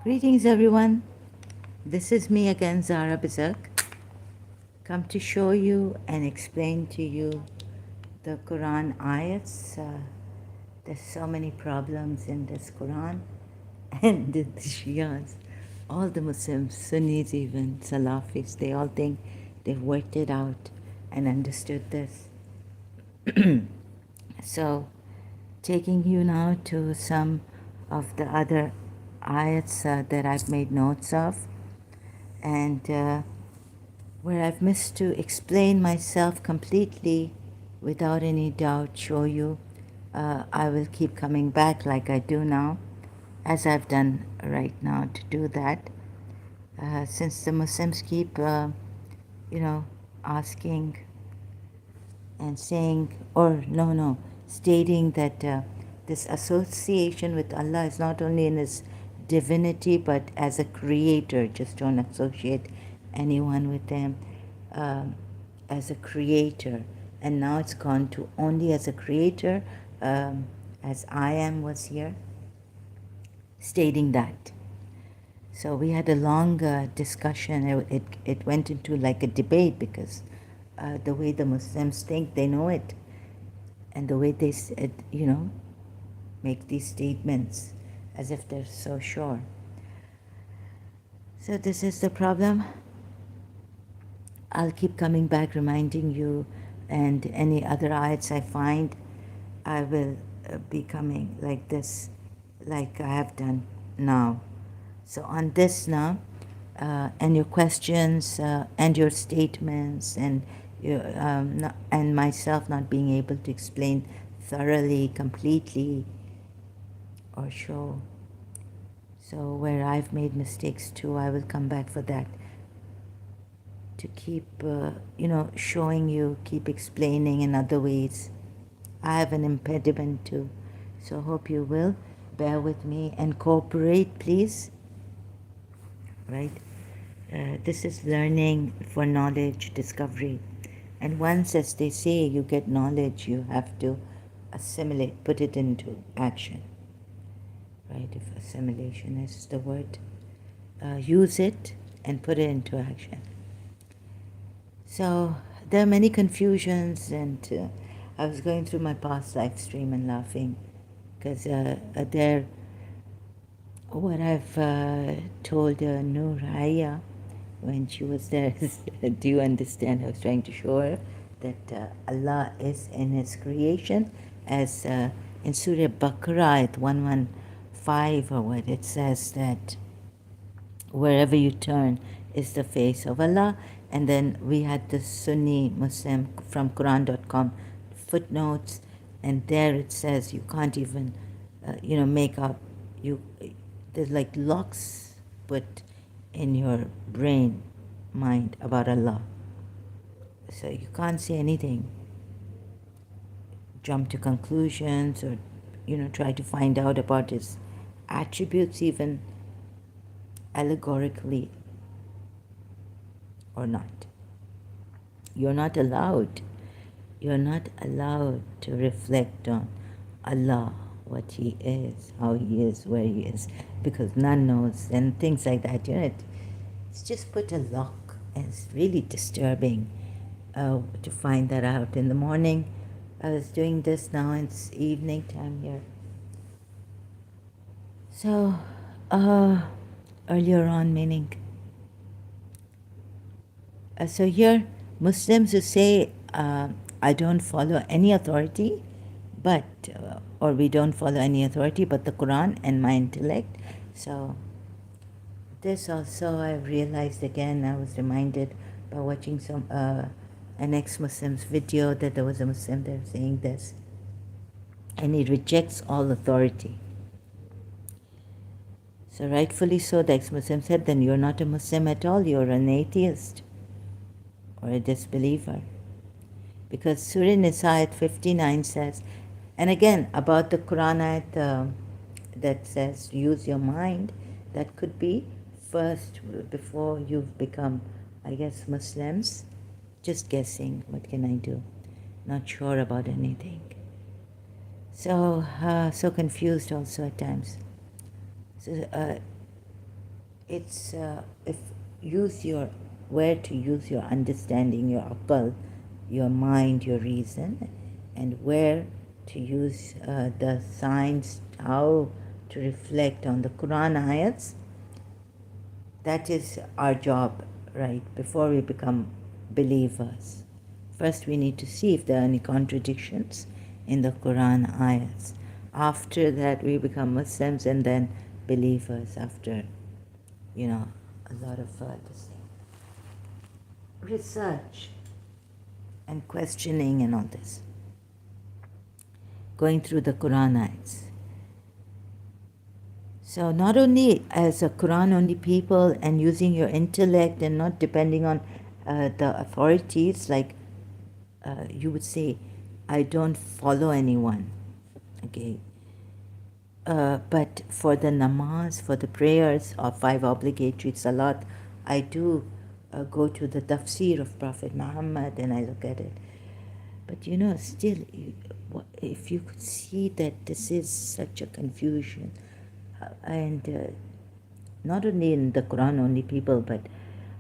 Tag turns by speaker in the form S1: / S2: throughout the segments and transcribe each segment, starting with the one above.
S1: Greetings, everyone. This is me again, Zara Bizak, come to show you and explain to you the Quran ayats. There's so many problems in this Quran, and the Shias, all the Muslims, Sunnis, even Salafis, they all think they've worked it out and understood this. So, taking you now to some of the other ayats that I've made notes of, and where I've missed to explain myself completely without any doubt, show you, I will keep coming back like I do now, as I've done right now to do that. Since the Muslims keep, asking and saying, or no, stating that this association with Allah is not only in His divinity but as a creator. Just don't associate anyone with Him as a creator. And now it's gone to only as a creator, as I am was here, stating that. So we had a long discussion. It went into like a debate because the way the Muslims think they know it, and the way they make these statements as if they're so sure. So this is the problem. I'll keep coming back, reminding you, and any other ayats I find, I will be coming like this, like I have done now. So on this now, and your questions and your statements and and myself not being able to explain thoroughly, completely, or show. So where I've made mistakes too, I will come back for that. To keep, showing you, keep explaining in other ways. I have an impediment too, so hope you will bear with me and cooperate, please. Right? This is learning for knowledge discovery. And once, as they say, you get knowledge, you have to assimilate, put it into action. Right? If assimilation is the word, use it and put it into action. So there are many confusions, and I was going through my past live stream and laughing because there, what I've told Nooraya when she was there, do you understand? I was trying to show her that Allah is in His creation, as in Surah Baqarah at 115 or what, it says that wherever you turn is the face of Allah. And then we had the Sunni Muslim from Quran.com footnotes, and there it says you can't even, make up. There's like locks put in your brain, mind about Allah. So you can't say anything, jump to conclusions, or try to find out about His attributes, even allegorically or not. You're not allowed. You're not allowed to reflect on Allah, what He is, how He is, where He is, because none knows, and things like that. It's just put a lock, and it's really disturbing to find that out. In the morning, I was doing this, now it's evening time here. So, earlier on, meaning, so here, Muslims who say, I don't follow any authority, but, or we don't follow any authority but the Quran and my intellect. So this also I realized again, I was reminded by watching an ex-Muslim's video that there was a Muslim there saying this, and he rejects all authority. So rightfully so, the ex-Muslim said, then you're not a Muslim at all, you're an atheist or a disbeliever. Because Surah Nisa ayat 59 says, and again about the Quran ayat that says use your mind, that could be first before you've become, I guess, Muslims. Just guessing, what can I do? Not sure about anything. So confused also at times. So it's if use your where to use your understanding, your akal, your mind, your reason, and where to use the science, how to reflect on the Quran ayats. That is our job, right? Before we become believers, first we need to see if there are any contradictions in the Quran ayats. After that, we become Muslims and then believers after, a lot of this research and questioning and all this. Going through the Quran ayats. So not only as a Quran only people and using your intellect and not depending on the authorities, like you would say, I don't follow anyone, okay? But for the namaz, for the prayers of 5 obligatory salat, I do go to the tafsir of Prophet Muhammad and I look at it. But still, if you could see that this is such a confusion, and not only in the Quran only people, but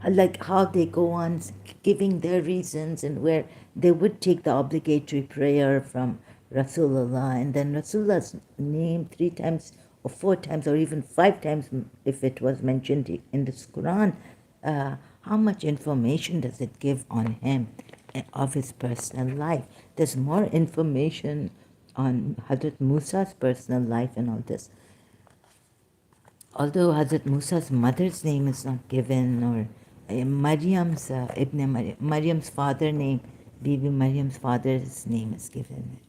S1: like how they go on giving their reasons and where they would take the obligatory prayer from Rasulullah and then Rasulullah's name 3 times or 4 times or even 5 times if it was mentioned in this Quran. How much information does it give on him of his personal life? There's more information on Hazrat Musa's personal life and all this. Although Hazrat Musa's mother's name is not given, or Maryam's Maryam's father name, Bibi Maryam's father's name is given,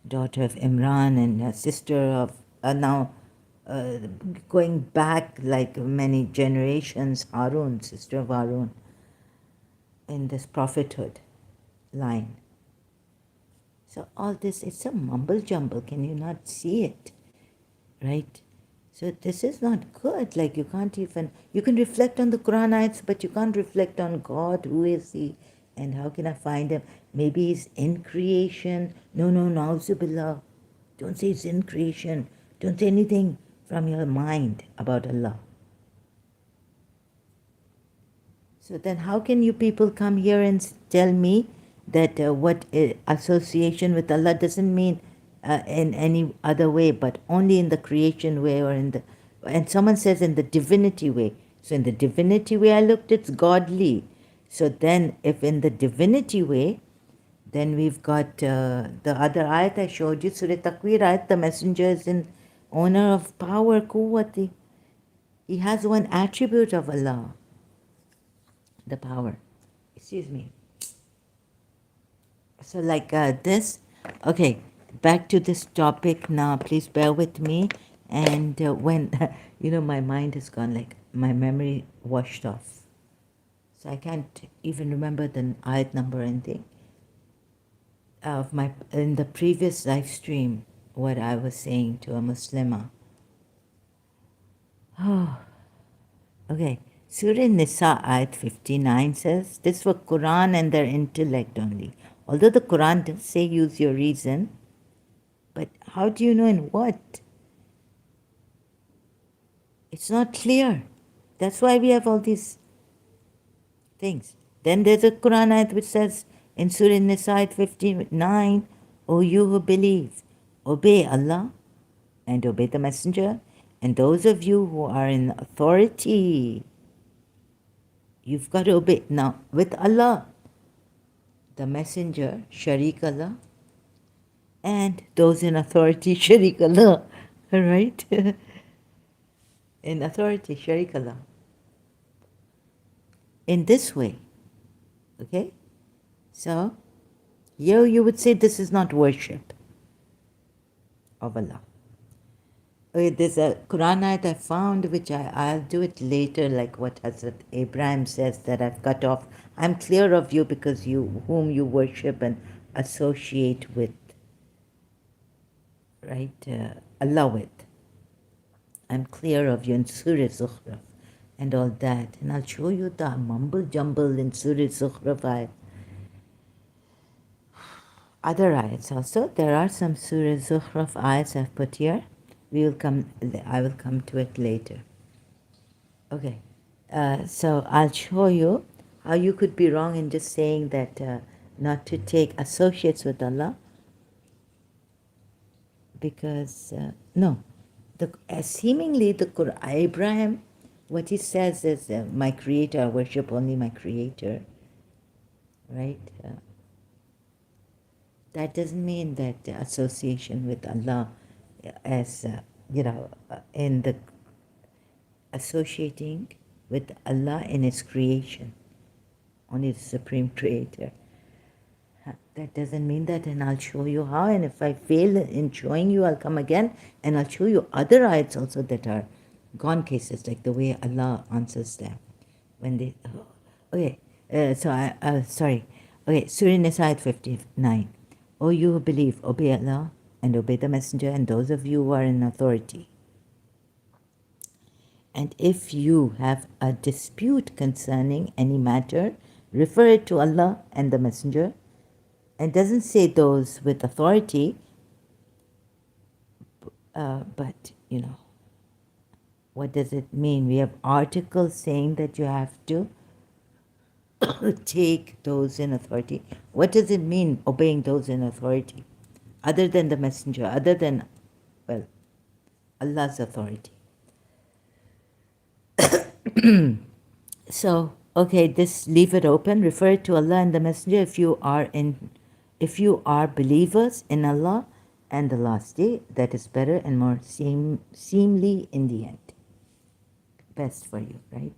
S1: daughter of Imran and sister of now going back like many generations, Harun, sister of Harun, in this prophethood line. So all this, it's a mumble jumble. Can you not see it? Right? So this is not good. Like you can reflect on the Quran ayats, but you can't reflect on God. Who is He? And how can I find Him? Maybe He's in creation. No, na'uzubillah. Don't say He's in creation. Don't say anything from your mind about Allah. So then how can you people come here and tell me that what association with Allah doesn't mean in any other way, but only in the creation way or and someone says in the divinity way. So in the divinity way I looked, it's godly. So then if in the divinity way, then we've got the other ayat I showed you, Surah Takwir ayat, the messenger is in owner of power, quwwati. He has one attribute of Allah, the power. Excuse me. So like this, okay, back to this topic now, please bear with me. And when, my mind has gone, like my memory washed off. So I can't even remember the ayat number or anything. In the previous live stream, what I was saying to a Muslimah. Oh, okay. Surah Nisa ayat 59 says, this for Quran and their intellect only. Although the Quran does say use your reason, but how do you know in what? It's not clear. That's why we have all these things. Then there's a Quran ayat which says in Surah Nisa ayat 59, O you who believe, obey Allah and obey the Messenger, and those of you who are in authority, you've got to obey. Now, with Allah, the Messenger, Sharik Allah, and those in authority, Sharik Allah, right? In authority, Sharik Allah. In this way, okay? So, here you would say this is not worship of Allah. Okay, there's a Quran ayat I found, which I'll do it later, like what Hazrat Abraham says that I've cut off. I'm clear of you because whom you worship and associate with, right? Allah with. I'm clear of you in Surah Zukhruf and all that. And I'll show you the mumble jumble in Surah Zukhruf ayat. Other ayats also. There are some Surah Zukhruf ayats I've put here. I will come to it later. Okay. So I'll show you how you could be wrong in just saying that not to take associates with Allah, because no, seemingly the Quran, Abraham, what he says is my creator, I worship only my creator, right? That doesn't mean that the association with Allah as, in the associating with Allah in His creation, only the Supreme Creator. That doesn't mean that, and I'll show you how. And if I fail in showing you, I'll come again and I'll show you other ayats also that are gone cases, like the way Allah answers them when they. Oh, okay, sorry. Okay, Surah Nisa ayat 59. O you who believe, obey Allah and obey the Messenger and those of you who are in authority. And if you have a dispute concerning any matter, refer it to Allah and the Messenger. And doesn't say those with authority, but what does it mean? We have articles saying that you have to take those in authority. What does it mean, obeying those in authority? Other than the Messenger, other than, well, Allah's authority. So, okay, just leave it open. Refer it to Allah and the Messenger if you are believers in Allah and the last day. That is better and more seemly in the end. Best for you, right?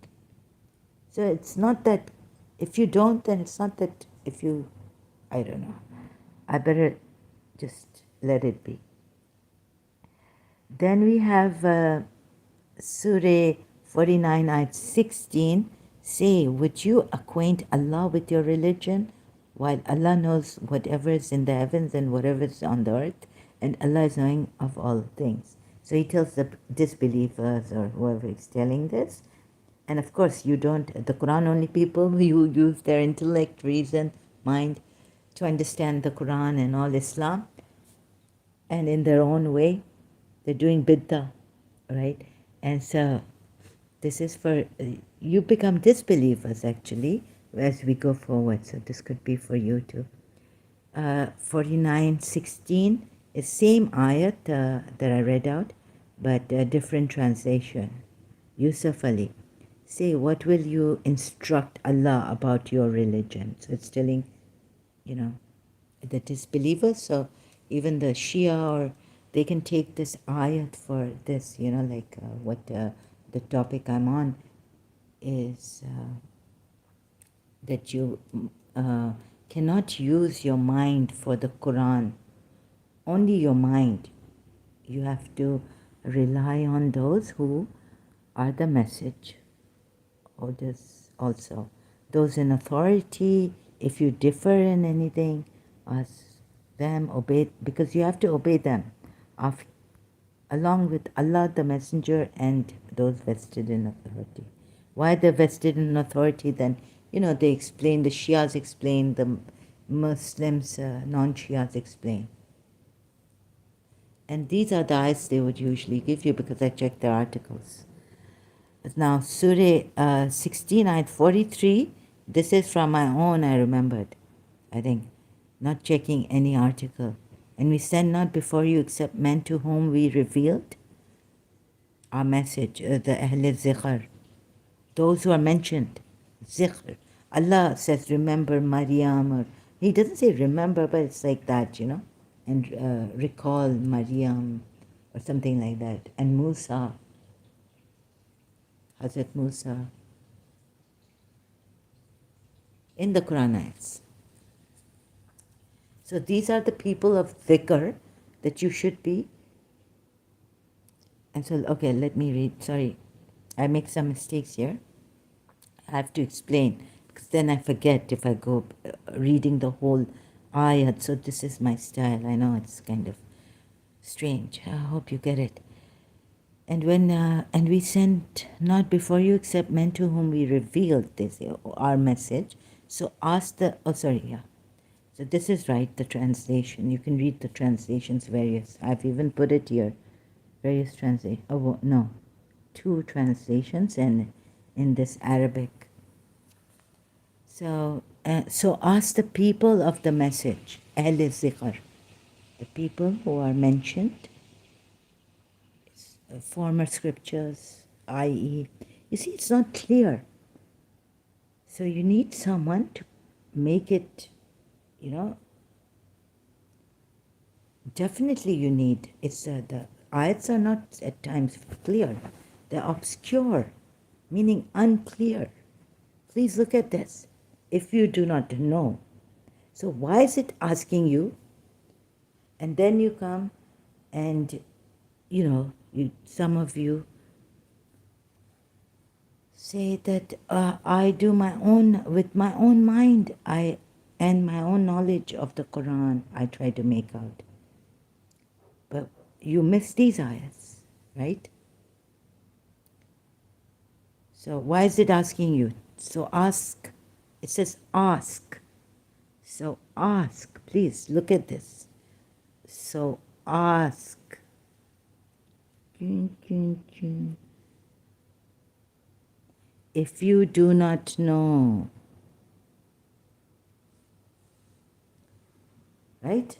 S1: So it's not that if you don't, then it's not that if you, I don't know. I better just let it be. Then we have Surah 49, ayat 16. Say, would you acquaint Allah with your religion, while Allah knows whatever is in the heavens and whatever is on the earth, and Allah is knowing of all things. So he tells the disbelievers or whoever is telling this. And of course, you don't, the Quran only people who use their intellect, reason, mind to understand the Quran and all Islam, and in their own way, they're doing bid'ah, right? And so this is for, you become disbelievers actually as we go forward. So this could be for you too. 49:16 is same ayat that I read out, but a different translation. Yusuf Ali. Say, what will you instruct Allah about your religion? So it's telling, the disbelievers. So even the Shia, or they can take this ayat for this, like what the topic I'm on is that you cannot use your mind for the Quran. Only your mind. You have to rely on those who are the message. Or this also. Those in authority, if you differ in anything, ask them, obey, because you have to obey them along with Allah, the Messenger, and those vested in authority. Why they're vested in authority then? They explain, the Shias explain, the Muslims, non-Shias explain. And these are the ayats they would usually give you because I checked their articles. Now, Surah 16, ayat 43, this is from my own, I remembered, I think, not checking any article. And we send not before you except men to whom we revealed our message, the Ahl Zikr, those who are mentioned, Zikr. Allah says, remember Maryam, or He doesn't say remember, but it's like that, and recall Maryam, or something like that, and Musa. Hazrat Musa in the Quran ayats. So these are the people of dhikr that you should be. And so, okay, let me read. Sorry, I make some mistakes here. I have to explain because then I forget if I go reading the whole ayat. So this is my style. I know it's kind of strange. I hope you get it. And and we sent not before you except men to whom we revealed this, our message. So ask So this is right, the translation. You can read the translations various. I've even put it here. Various translations. Oh, no. 2 translations, and in this Arabic. So ask the people of the message, Ahl Zikr, the people who are mentioned, former scriptures, i.e., you see, it's not clear. So you need someone to make it, you know, definitely you need. The ayats are not at times clear. They're obscure, meaning unclear. Please look at this. If you do not know. So why is it asking you? And then you come and, some of you say that I do with my own mind, and my own knowledge of the Quran, I try to make out. But you miss these ayats, right? So why is it asking you? So ask. It says ask. So ask. Please look at this. So ask. If you do not know, right?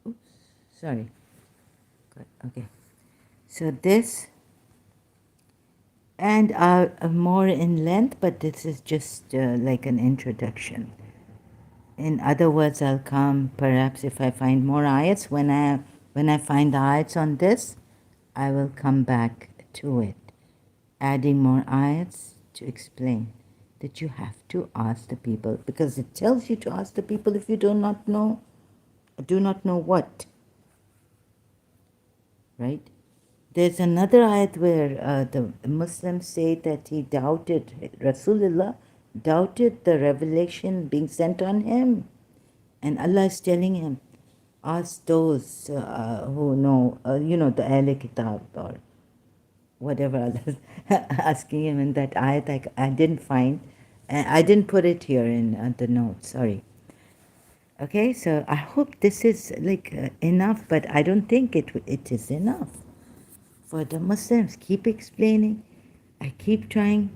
S1: Oops, sorry. Good. Okay. So this, and more in length, but this is just like an introduction. In other words, I'll come perhaps if I find more ayats. When I find the ayats on this, I will come back to it, adding more ayats to explain that you have to ask the people, because it tells you to ask the people if you do not know what, right? There's another ayat where the Muslims say that he doubted, Rasulullah doubted the revelation being sent on him. And Allah is telling him, ask those who know, the Ahl Kitab or whatever Allah is asking him in that ayat. I didn't find, I didn't put it here in the notes, sorry. Okay, so I hope this is enough, but I don't think it is enough. For the Muslims, keep explaining. I keep trying.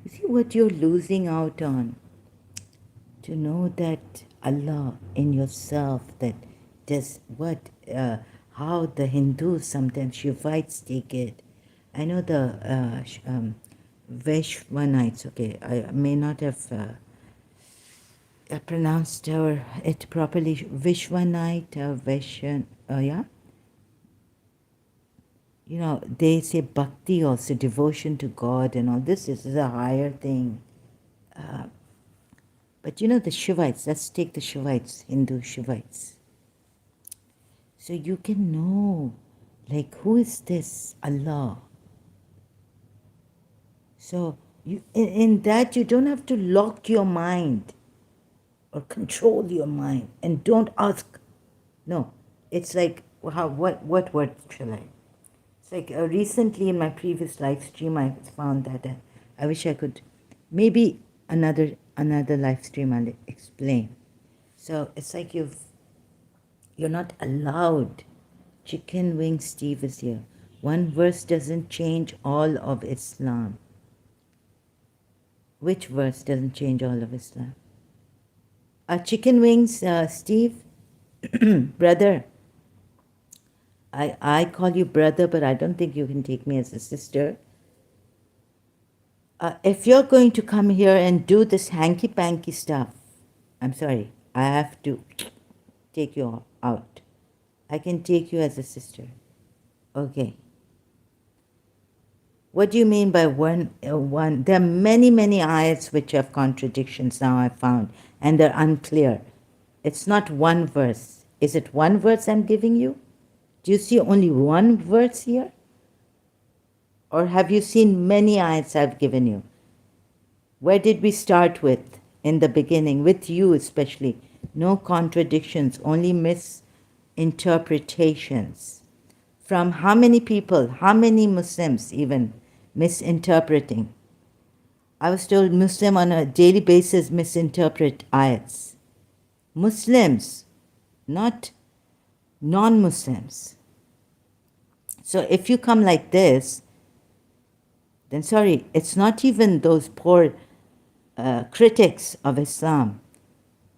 S1: You see what you're losing out on? To know that Allah in yourself, that does what, how the Hindus sometimes, Shivites take it. I know the Vaishvanites, okay, I may not have pronounced it properly, Vishvanite, yeah? They say bhakti also, devotion to God and all this is a higher thing. But the Shivites, let's take the Shivites, Hindu Shivites. So you can know, who is this Allah? So in that you don't have to lock your mind or control your mind and don't ask. No, it's like, what word shall I? It's like recently in my previous live stream, I found that I wish I could, maybe another live stream I'll explain. So it's like you're not allowed. Chicken Wing Steve is here. One verse doesn't change all of Islam. Which verse doesn't change all of Islam? Chicken Wings, Steve, brother. I call you brother, but I don't think you can take me as a sister. If you're going to come here and do this hanky-panky stuff, I'm sorry, I have to take you out. I can take you as a sister. Okay. What do you mean by one? There are many ayats which have contradictions now, I found, and they're unclear. It's not one verse. Is it one verse I'm giving you? Do you see only one verse here? Or have you seen many ayats I've given you? Where did we start with in the beginning? With you especially. No contradictions, only misinterpretations. From how many people, how many Muslims even misinterpreting? I was told Muslim on a daily basis misinterpret ayats. Muslims, not non-Muslims. So if you come like this, then sorry, it's not even those poor critics of Islam,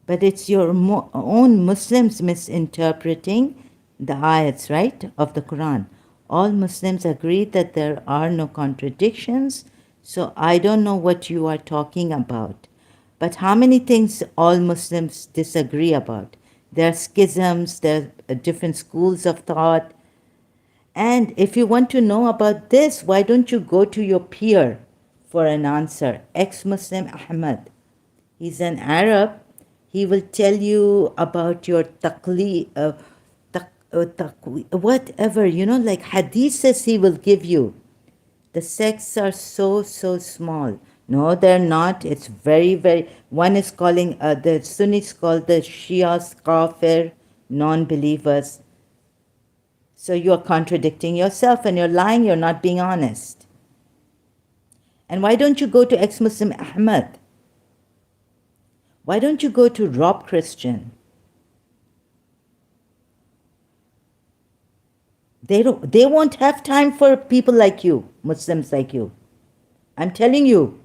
S1: but it's your own Muslims misinterpreting the ayats, right, of the Quran. All Muslims agree that there are no contradictions, so I don't know what you are talking about. But how many things all Muslims disagree about? There are schisms, there are different schools of thought. And if you want to know about this, why don't you go to your peer for an answer? Ex-Muslim Ahmad. He's an Arab. He will tell you about your whatever, like hadiths he will give you. The sects are so, so small. No, they're not. It's very, very. One is calling, the Sunnis call the Shias kafir, non believers. So you're contradicting yourself and you're lying, you're not being honest. And why don't you go to ex-Muslim Ahmad? Why don't you go to Rob Christian? They won't have time for people like you, Muslims like you. I'm telling you.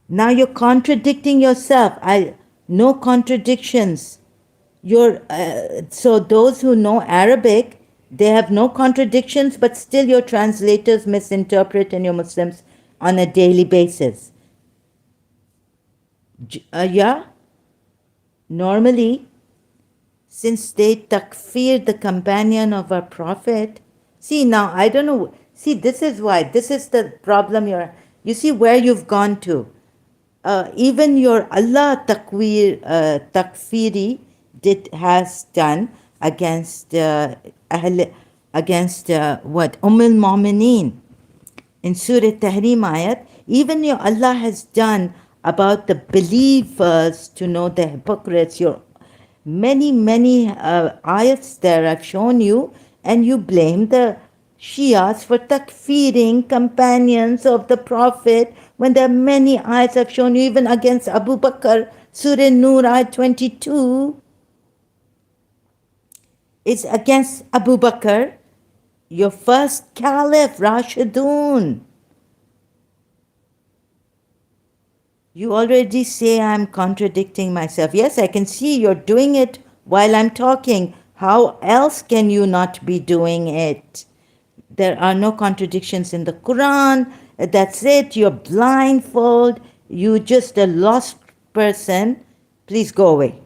S1: Now you're contradicting yourself. No contradictions. So those who know Arabic, they have no contradictions, but still your translators misinterpret and your Muslims on a daily basis. Yeah? Normally, since they takfir the companion of our Prophet, see now, I don't know, see this is why, this is the problem you see where you've gone to. Even your Allah takfiri has done against what al-Mu'mineen in Surah Tahrim ayat. Even your Allah has done about the believers to know the hypocrites. Your many ayats there I've shown you, and you blame the Shias for takfiring companions of the Prophet when there are many ayats I've shown you, even against Abu Bakr. Surah Nur ayat 22 is against Abu Bakr, your first caliph, Rashidun. You already say I'm contradicting myself. Yes, I can see you're doing it while I'm talking. How else can you not be doing it? There are no contradictions in the Quran. That's it. You're blindfold. You're just a lost person. Please go away.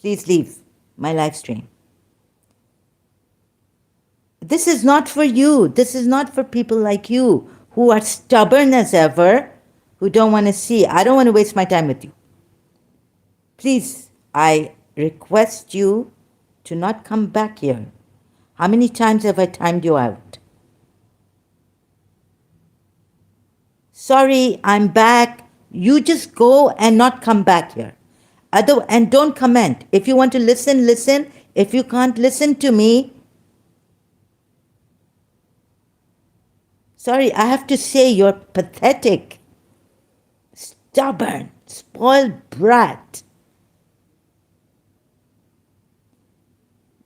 S1: Please leave my live stream. This is not for you. This is not for people like you who are stubborn as ever, who don't want to see. I don't want to waste my time with you. Please, I request you to not come back here. How many times have I timed you out? Sorry, I'm back. You just go and not come back here. And don't comment. If you want to listen, listen. If you can't listen to me, sorry, I have to say you're pathetic, stubborn, spoiled brat.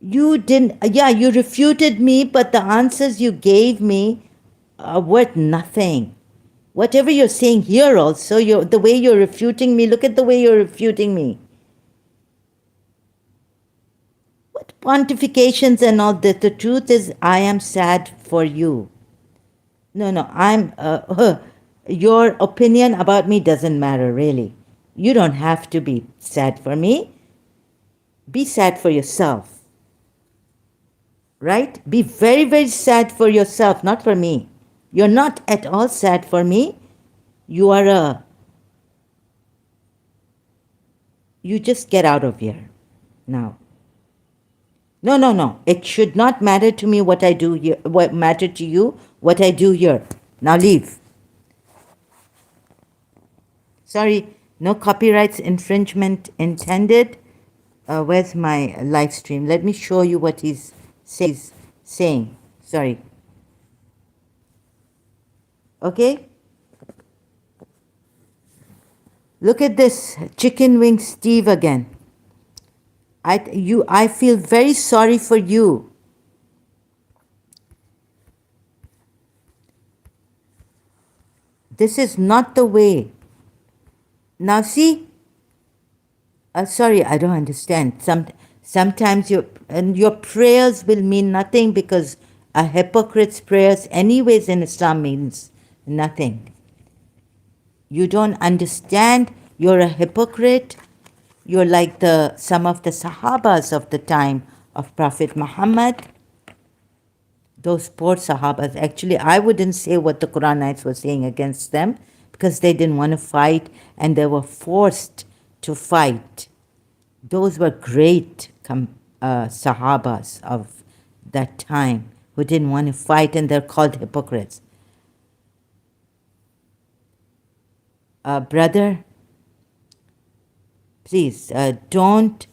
S1: You didn't, you refuted me, but the answers you gave me are worth nothing. Whatever you're saying here also, the way you're refuting me, look at the way you're refuting me. What pontifications and all that? The truth is, I am sad for you. No, your opinion about me doesn't matter, really. You don't have to be sad for me. Be sad for yourself. Right? Be very, very sad for yourself, not for me. You're not at all sad for me. You just get out of here now. No. It should not matter to me what I do here, what matter to you, what I do here. Now leave. Sorry, no copyrights infringement intended. Where's my live stream? Let me show you what he's saying. Sorry. Okay? Look at this, Chicken Wing Steve again. I feel very sorry for you. This is not the way. Now see, sorry, I don't understand. Sometimes your prayers will mean nothing because a hypocrite's prayers, anyways, in Islam means nothing. You don't understand. You're a hypocrite. You're like some of the Sahabas of the time of Prophet Muhammad. Those poor Sahabas. Actually, I wouldn't say what the Quranites were saying against them because they didn't want to fight and they were forced to fight. Those were great Sahabas of that time who didn't want to fight, and they're called hypocrites. Brother, please don't.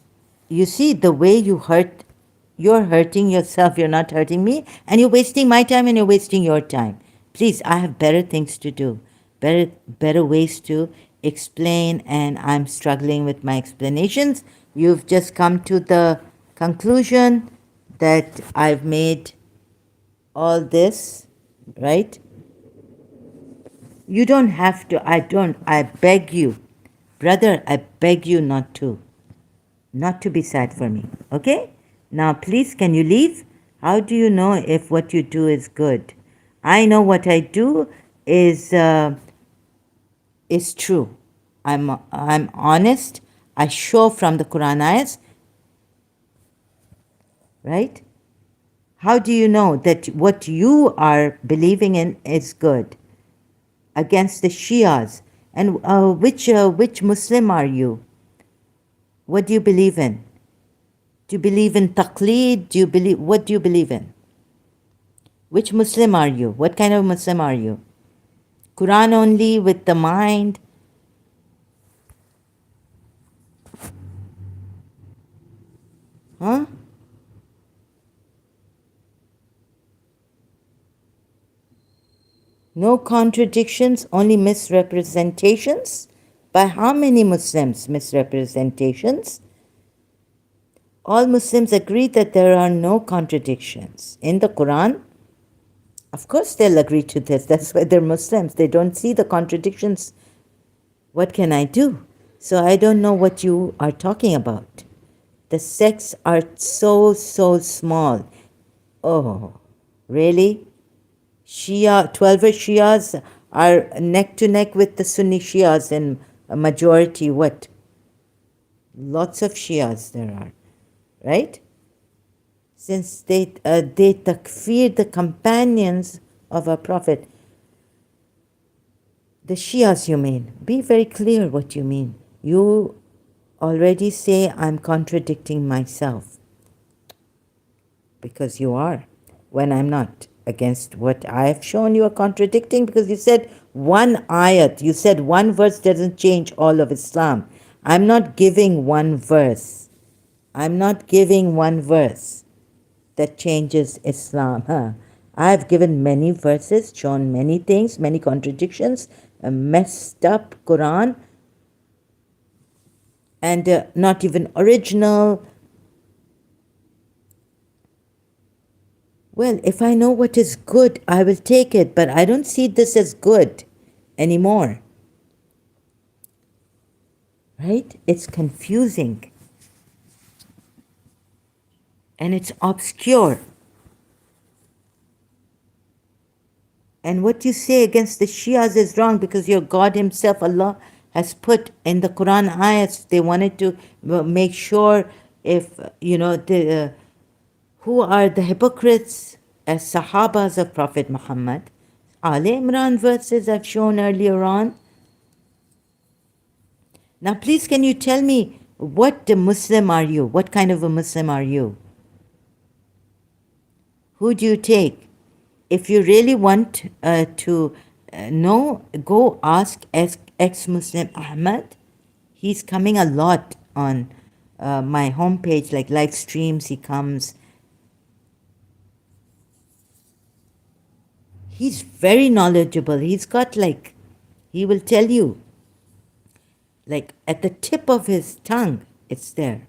S1: You see the way you're hurting yourself, you're not hurting me, and you're wasting my time and you're wasting your time. Please, I have better things to do, better ways to explain, and I'm struggling with my explanations. You've just come to the conclusion that I've made all this, right? You don't have to. I beg you. Brother, I beg you not to be sad for me, okay? Now, please, can you leave? How do you know if what you do is good? I know what I do is true. I'm honest. I show from the Quran ayahs, right? How do you know that what you are believing in is good? Against the Shias. And which Muslim are you? What do you believe in? Do you believe in taqleed? What do you believe in? Which Muslim are you? What kind of Muslim are you? Quran only with the mind? Huh? No contradictions, only misrepresentations? By how many Muslims misrepresentations? All Muslims agree that there are no contradictions. In the Quran, of course they'll agree to this. That's why they're Muslims. They don't see the contradictions. What can I do? So I don't know what you are talking about. The sects are so small. Oh, really? 12 Shias are neck to neck with the Sunni Shias in a majority. What? Lots of Shias there are, right? Since they takfir the companions of our Prophet. The Shias, you mean. Be very clear what you mean. You already say I'm contradicting myself. Because you are, when I'm not. Against what I have shown you are contradicting, because you said one ayat, you said one verse doesn't change all of Islam. I'm not giving one verse. I'm not giving one verse that changes Islam. I've given many verses, shown many things, many contradictions, a messed up Quran, and not even original. Well, if I know what is good, I will take it, but I don't see this as good anymore. Right? It's confusing. And it's obscure. And what you say against the Shias is wrong because your God Himself, Allah, has put in the Quran ayats. They wanted to make sure if, who are the hypocrites as Sahabas of Prophet Muhammad. Al Imran verses I've shown earlier on. Now, please, can you tell me what Muslim are you? What kind of a Muslim are you? Who do you take? If you really want to know, go ask ex-Muslim Ahmad. He's coming a lot on my homepage, like live streams. He comes. He's very knowledgeable. He's got he will tell you, like at the tip of his tongue, it's there.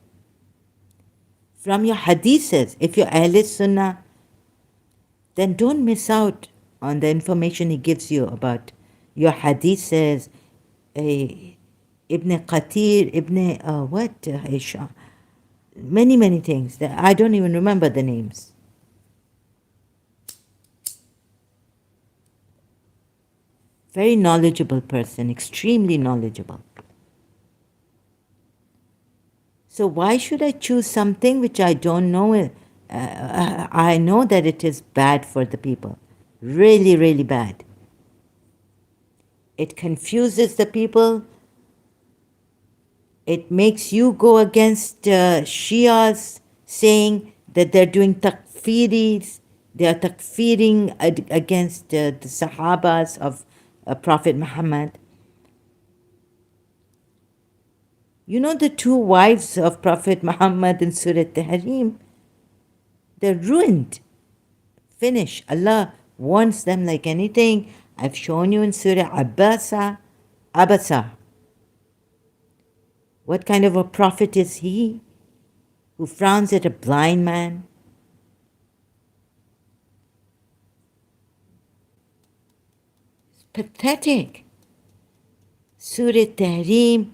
S1: from your hadiths. If you're Ahl Sunnah, then don't miss out on the information he gives you about your hadiths. Ibn Qatir, Ibn Isha, many, many things that I don't even remember the names. Very knowledgeable person, extremely knowledgeable. So why should I choose something which I don't know? I know that it is bad for the people. Really, really bad. It confuses the people. It makes you go against Shias, saying that they're doing takfiris. They are takfiring against the Sahabas of Prophet Muhammad. You know the two wives of Prophet Muhammad in Surah Tahrim? They're ruined. Finish. Allah warns them like anything. I've shown you in Surah Abasa. Abasa. What kind of a prophet is he who frowns at a blind man? It's pathetic. Surah Tahrim.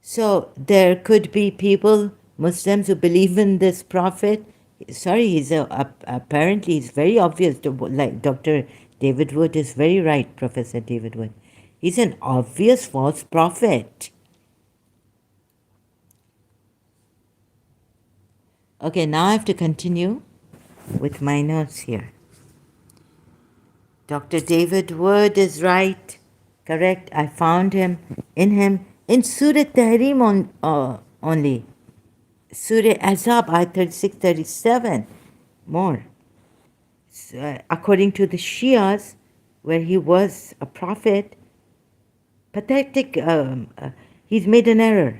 S1: So there could be people, Muslims, who believe in this prophet. Sorry, apparently it's very obvious, like Dr. David Wood is very right, Professor David Wood. He's an obvious false prophet. Okay, now I have to continue with my notes here. Dr. David Wood is right, correct. I found him in Surah Tahrim only. Surah Azab, ayat 36, 37, more. So, according to the Shias, where he was a prophet, pathetic, he's made an error.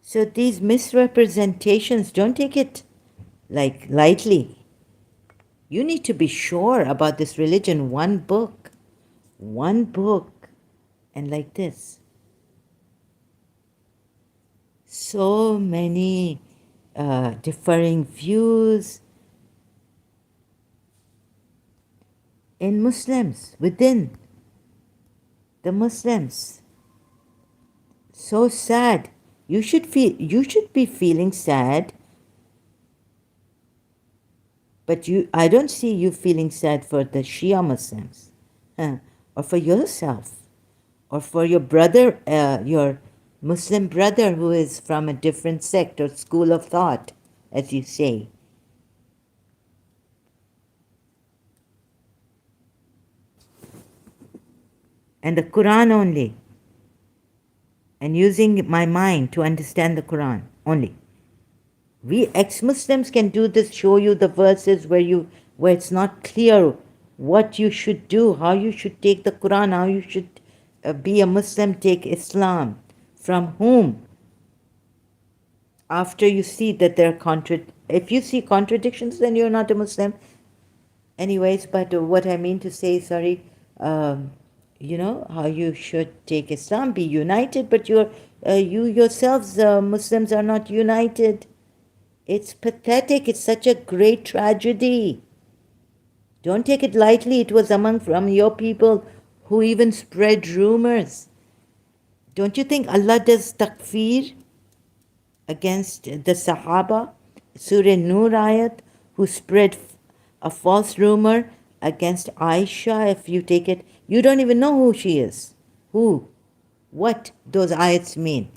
S1: So these misrepresentations, don't take it like lightly. You need to be sure about this religion. One book, and like this. So many differing views in Muslims, within the Muslims. So sad. You should be feeling sad, but I don't see you feeling sad for the Shia Muslims, or for yourself, or for your brother, your Muslim brother who is from a different sect or school of thought, as you say. And the Quran only. And using my mind to understand the Quran only. We ex-Muslims can do this, show you the verses where it's not clear what you should do, how you should take the Quran, how you should be a Muslim, take Islam. From whom? After you see that there are if you see contradictions, then you're not a Muslim. Anyways, but what I mean to say, sorry, you know, how you should take Islam, be united, but you yourselves, Muslims, are not united. It's pathetic. It's such a great tragedy. Don't take it lightly. It was from your people who even spread rumors. Don't you think Allah does takfir against the Sahaba? Surah Nur ayat, who spread a false rumor against Aisha. If you take it, you don't even know who she is. Who? What those ayats mean.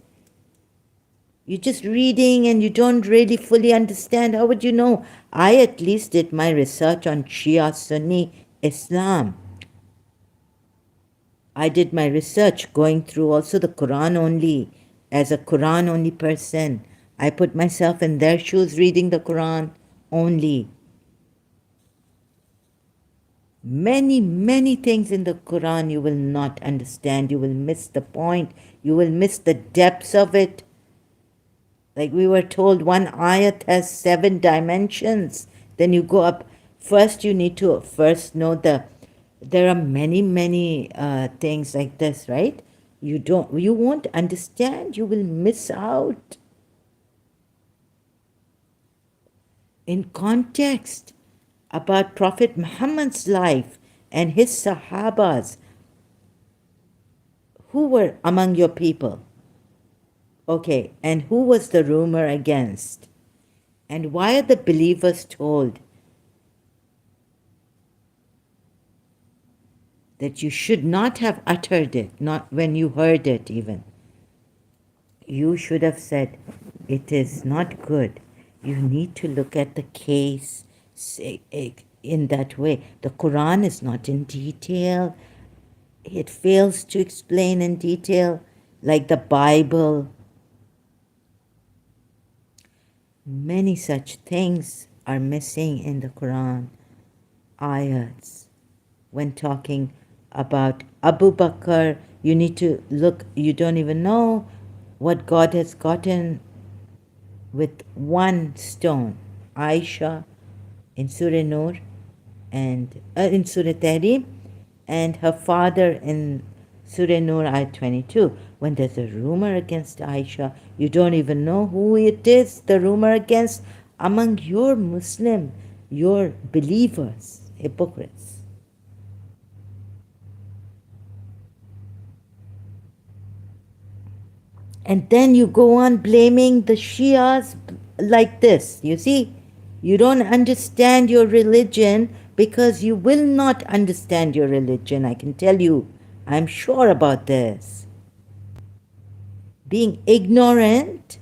S1: You're just reading and you don't really fully understand. How would you know? I at least did my research on Shia Sunni Islam. I did my research going through also the Quran only. As a Quran only person, I put myself in their shoes reading the Quran only. Many, many things in the Quran you will not understand. You will miss the point. You will miss the depths of it. Like we were told, one ayat has 7 dimensions. Then you go up. First, you need to know there are many, many things like this, right? you won't understand, you will miss out. In context about Prophet Muhammad's life and his Sahabas, who were among your people? Okay, and who was the rumor against? And why are the believers told that you should not have uttered it, not when you heard it even? You should have said, it is not good. You need to look at the case in that way. The Quran is not in detail. It fails to explain in detail, like the Bible. Many such things are missing in the Quran ayats. When talking about Abu Bakr, you need to look, you don't even know what God has gotten with one stone. Aisha in Surah Nur and in Surah Tahrim, and her father in Surah Nur ayat 22. When there's a rumor against Aisha, you don't even know who it is, the rumor against, among your Muslim, your believers, hypocrites. And then you go on blaming the Shias like this. You see, you don't understand your religion because you will not understand your religion. I can tell you, I'm sure about this. Being ignorant,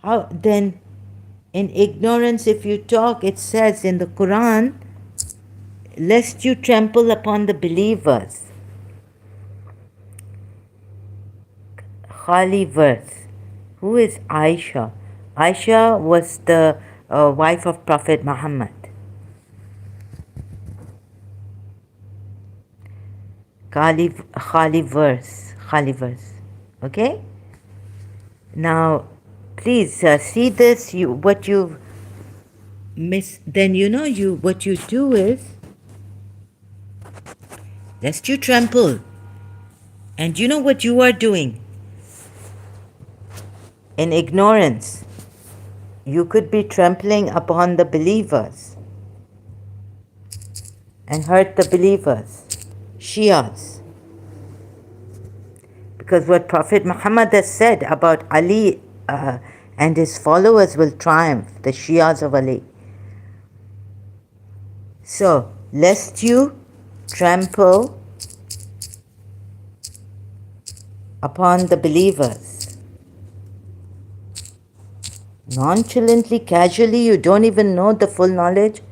S1: how then in ignorance, if you talk, it says in the Quran, lest you trample upon the believers. Khali verse. Who is Aisha? Aisha was the wife of Prophet Muhammad. Khali verse. Khali verse. Okay? Now, please see this. What you miss, then what you do is, lest you trample. And you know what you are doing? In ignorance, you could be trampling upon the believers and hurt the believers, Shias. Because what Prophet Muhammad has said about Ali and his followers will triumph, the Shias of Ali. So, lest you trample upon the believers. Nonchalantly, casually, you don't even know the full knowledge.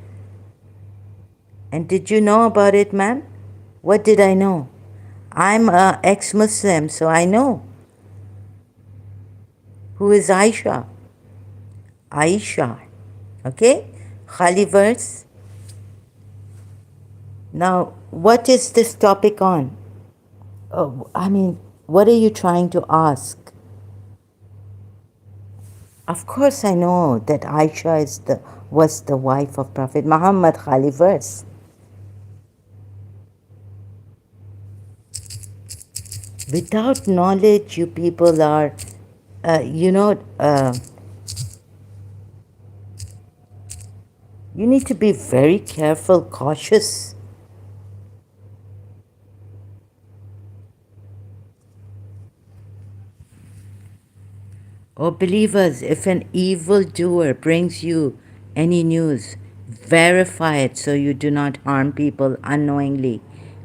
S1: And did you know about it, ma'am? What did I know? I'm an ex-Muslim, so I know. Who is Aisha? Aisha. Okay? Khali verse. Now, what is this topic on? Oh, I mean, what are you trying to ask? Of course I know that Aisha was the wife of Prophet Muhammad, Khali verse. Without knowledge, you people are, you need to be very careful, cautious. Oh, believers, if an evildoer brings you any news, verify it so you do not harm people unknowingly,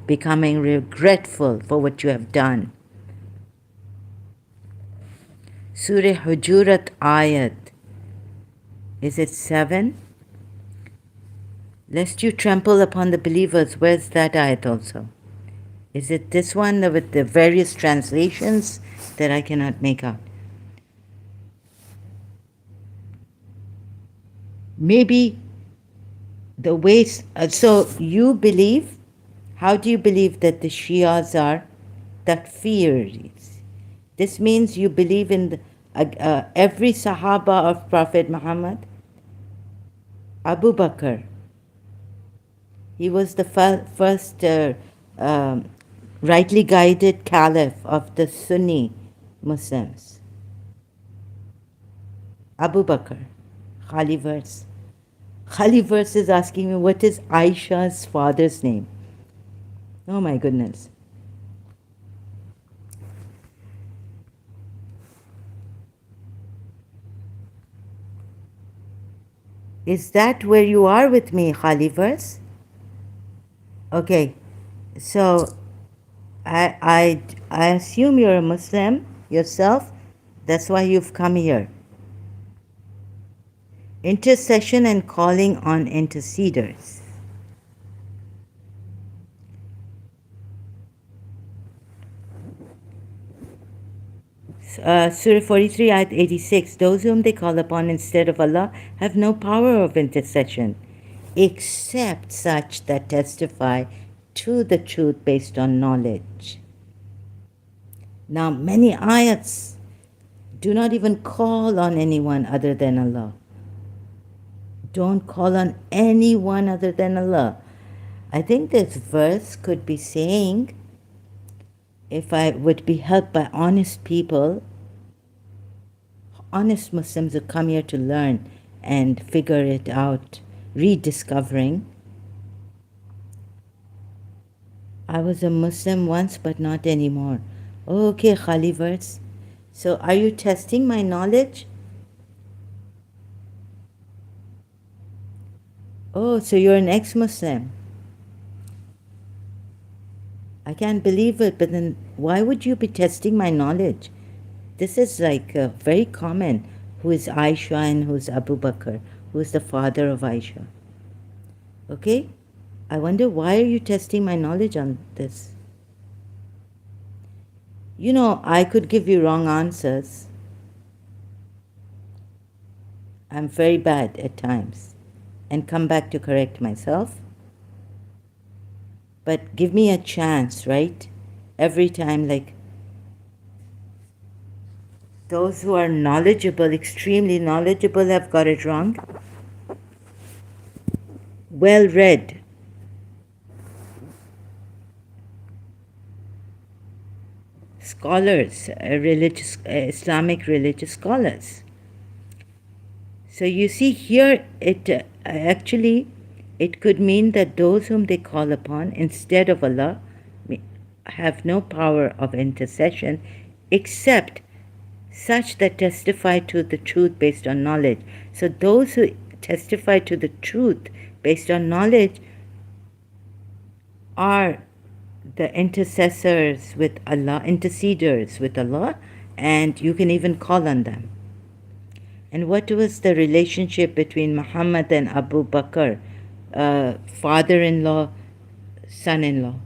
S1: becoming regretful for what you have done. Surah Hujurat ayat. Is it 7? Lest you trample upon the believers. Where's that ayat also? Is it this one with the various translations that I cannot make out? Maybe the ways. So you believe, how do you believe that the Shias are takfiris? This means you believe in every Sahaba of Prophet Muhammad, Abu Bakr, He was the first um, rightly guided caliph of the Sunni Muslims. Abu Bakr. Khaliverse. Khaliverse is asking me what is Aisha's father's name. Oh my goodness. Is that where you are with me, Khaliverse? Okay, so I assume you're a Muslim yourself. That's why you've come here. Intercession and calling on interceders. Surah 43, Ayat 86. Those whom they call upon instead of Allah have no power of intercession, except such that testify to the truth based on knowledge. Now, many ayats do not even call on anyone other than Allah. Don't call on anyone other than Allah. I think this verse could be saying, if I would be helped by honest people, honest Muslims who come here to learn and figure it out, rediscovering. I was a Muslim once, but not anymore. Okay, Khalivers. So are you testing my knowledge? Oh, so you're an ex-Muslim. I can't believe it, but then why would you be testing my knowledge? This is like very common. Who is Aisha and who is Abu Bakr? Who is the father of Aisha? Okay? I wonder why are you testing my knowledge on this? You know, I could give you wrong answers. I'm very bad at times and come back to correct myself. But give me a chance, right? Every time, like those who are knowledgeable, extremely knowledgeable, have got it wrong. Well read. Scholars, religious, Islamic religious scholars. So you see here, it actually, it could mean that those whom they call upon instead of Allah have no power of intercession except such that testify to the truth based on knowledge. So those who testify to the truth based on knowledge are the intercessors with Allah, interceders with Allah, and you can even call on them. And what was the relationship between Muhammad and Abu Bakr, father-in-law, son-in-law?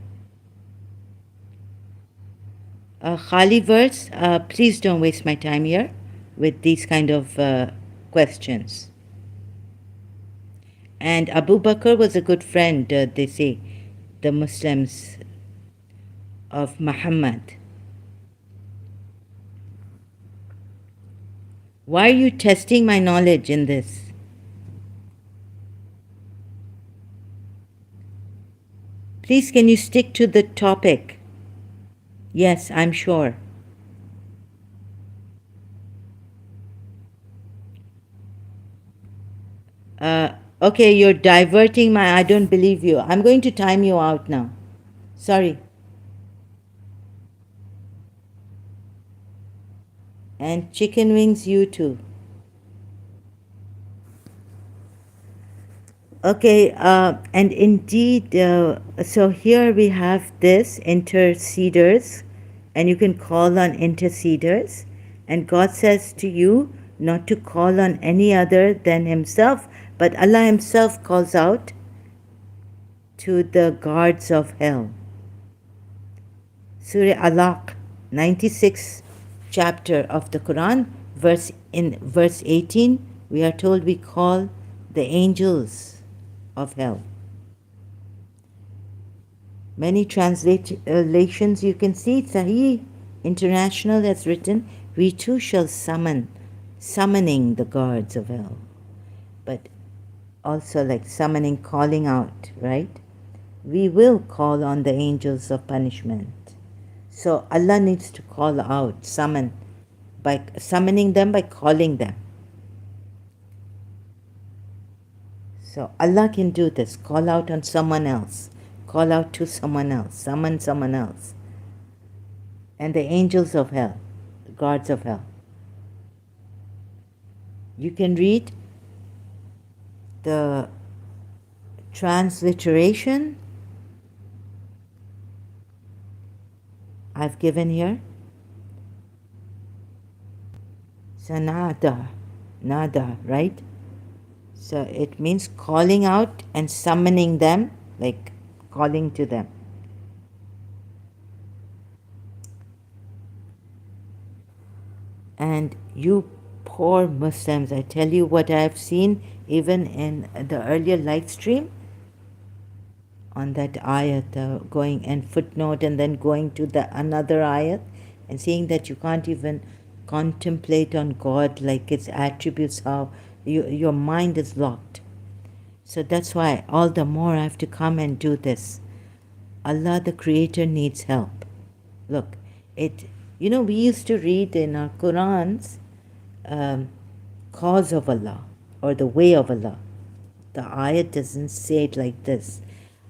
S1: Khali verse, please don't waste my time here with these kind of questions. And Abu Bakr was a good friend, they say, the Muslims of Muhammad. Why are you testing my knowledge in this? Please, can you stick to the topic? Yes, I'm sure. Okay, you're diverting my. I don't believe you. I'm going to time you out now. Sorry. And chicken wings, you too. Okay, and indeed, so here we have this interceders, and you can call on interceders. And God says to you not to call on any other than Himself, but Allah Himself calls out to the guards of hell. Surah Alaq, 96th chapter of the Quran, in verse 18, we are told we call the angels of hell. Many translations you can see. Sahih International has written, we too shall summoning the guards of hell. But also like summoning, calling out, right? we will call on the angels of punishment. So Allah needs to call out, summon, by summoning them, by calling them. So Allah can do this, call out on someone else, call out to someone else, summon someone else. And the angels of hell, the guards of hell. You can read the transliteration I've given here. So nada, right? So it means calling out and summoning them, like calling to them. And you poor Muslims, I tell you what I have seen even in the earlier live stream on that ayat, going and footnote and then going to the another ayat and seeing that you can't even contemplate on God, like its attributes, how your mind is locked. So that's why all the more I have to come and do this. Allah the Creator needs help. Look, we used to read in our Qurans, cause of Allah or the way of Allah. The ayat doesn't say it like this.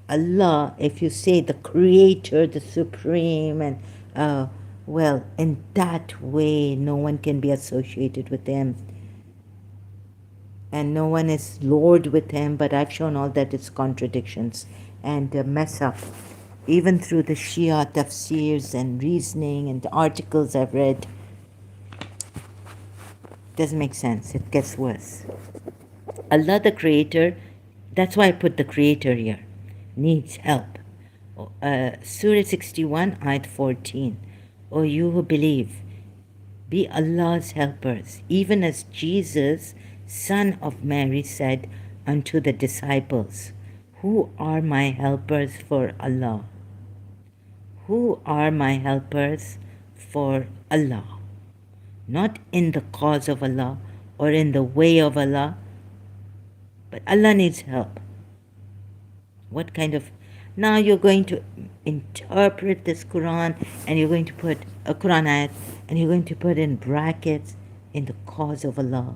S1: Allah, if you say the Creator, the Supreme, and well, in that way, no one can be associated with Him. And no one is Lord with Him, but I've shown all that it's contradictions and mess up. Even through the Shia tafsirs and reasoning and the articles I've read, doesn't make sense. It gets worse. Allah the Creator, that's why I put the Creator here, needs help. Surah 61, Ayat 14. O you who believe, be Allah's helpers, even as Jesus, son of Mary, said unto the disciples, who are my helpers for Allah? Who are my helpers for Allah? Not in the cause of Allah or in the way of Allah, but Allah needs help. What kind of... Now you're going to interpret this Quran and you're going to put a Quran ayat and you're going to put in brackets in the cause of Allah,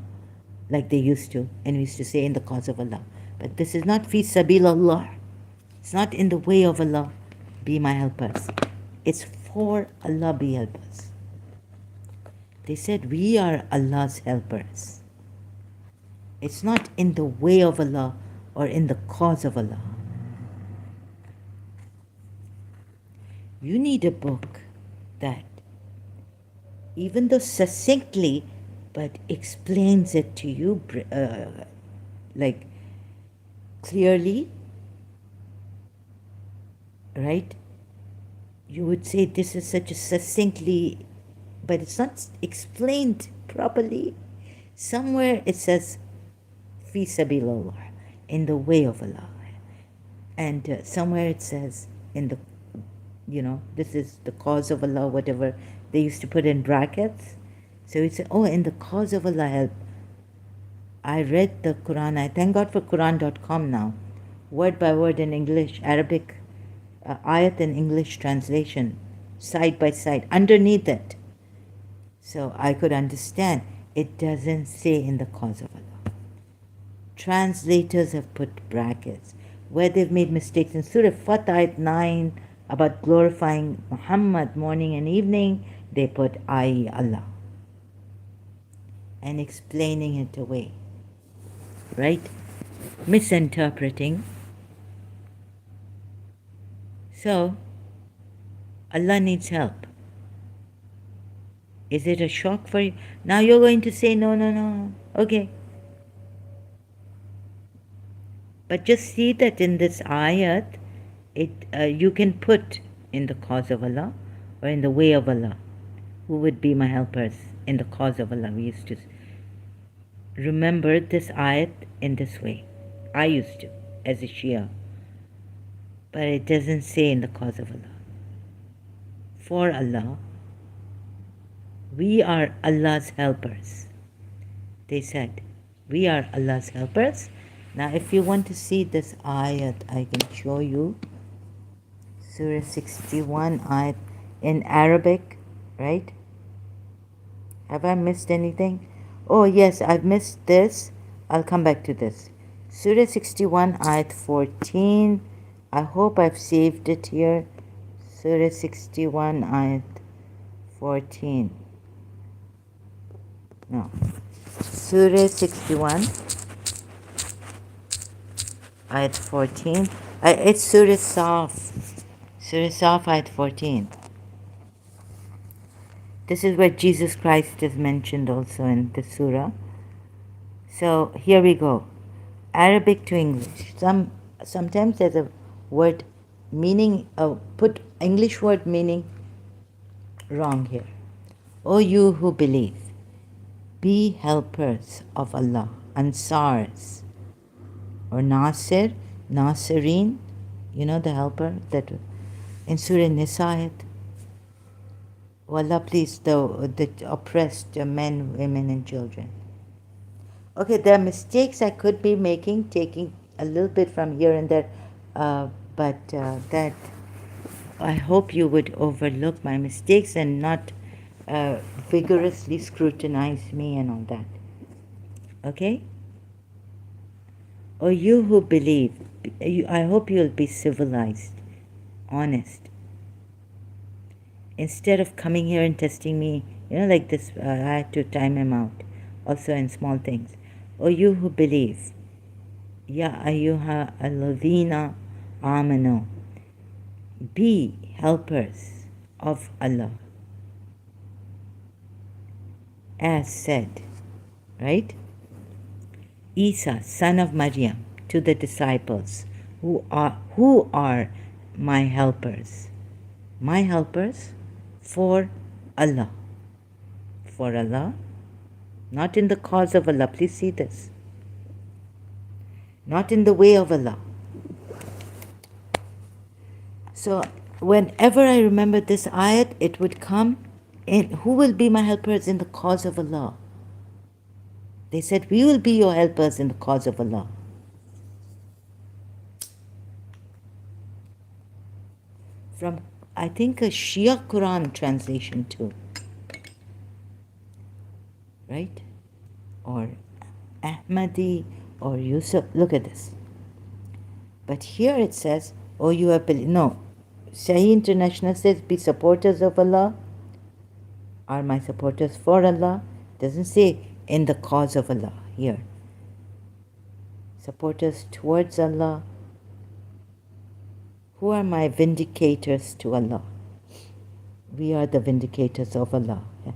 S1: like they used to, and we used to say in the cause of Allah. But this is not fi sabilillah. It's not in the way of Allah, be my helpers. It's for Allah, be helpers. They said we are Allah's helpers. It's not in the way of Allah or in the cause of Allah. You need a book that, even though succinctly, but explains it to you like clearly, right? You would say this is such a succinctly, but it's not explained properly. Somewhere it says fi sabilillah, in the way of Allah, and somewhere it says in the, this is the cause of Allah, whatever they used to put in brackets. So it's, in the cause of Allah, help. I read the Quran. I thank God for Quran.com now, word by word in English, Arabic, ayat in English translation, side by side, underneath it. So I could understand. It doesn't say in the cause of Allah. Translators have put brackets. Where they've made mistakes in Surah Fat ayat 9 about glorifying Muhammad morning and evening, they put I Allah and explaining it away, right? Misinterpreting. So Allah needs help. Is it a shock for you? Now you're going to say no. Okay. But just see that in this ayat, you can put in the cause of Allah or in the way of Allah. Who would be my helpers in the cause of Allah? We used to remember this ayat in this way. I used to, as a Shia. But it doesn't say in the cause of Allah. For Allah, we are Allah's helpers. They said, we are Allah's helpers. Now if you want to see this ayat, I can show you Surah 61 ayat in Arabic, right? Have I missed anything? Oh, yes, I've missed this. I'll come back to this. Surah 61 ayat 14. I hope I've saved it here. Surah 61 ayat 14. No. Surah 61 ayat 14. It's Surah Saf. Surah Saf ayat 14. This is where Jesus Christ is mentioned also in the surah. So here we go. Arabic to English. Sometimes there's a word meaning, put English word meaning wrong here. O you who believe, be helpers of Allah, Ansars, or Nasir, Nasirin, you know the helper that in Surah Nisa. Oh Allah, please, the oppressed men, women, and children. Okay, there are mistakes I could be making, taking a little bit from here and there, but that I hope you would overlook my mistakes and not vigorously scrutinize me and all that. Okay? Or you who believe, I hope you'll be civilized, honest. Instead of coming here and testing me, like this, I had to time him out, also in small things. Or you who believe, Ya ayyuha alladhina amanu, be helpers of Allah, as said, right? Isa, son of Maryam, to the disciples, who are my helpers. My helpers for Allah. For Allah, not in the cause of Allah. Please see this. Not in the way of Allah. So whenever I remember this ayat, it would come in, who will be my helpers in the cause of Allah? They said, we will be your helpers in the cause of Allah. From, I think, a Shia Quran translation too. Right? Or Ahmadi or Yusuf. Look at this. But here it says, oh, you have believed. No. Sahih International says, be supporters of Allah. Are my supporters for Allah? Doesn't say in the cause of Allah here. Supporters towards Allah. Who are my vindicators to Allah? We are the vindicators of Allah. Yeah.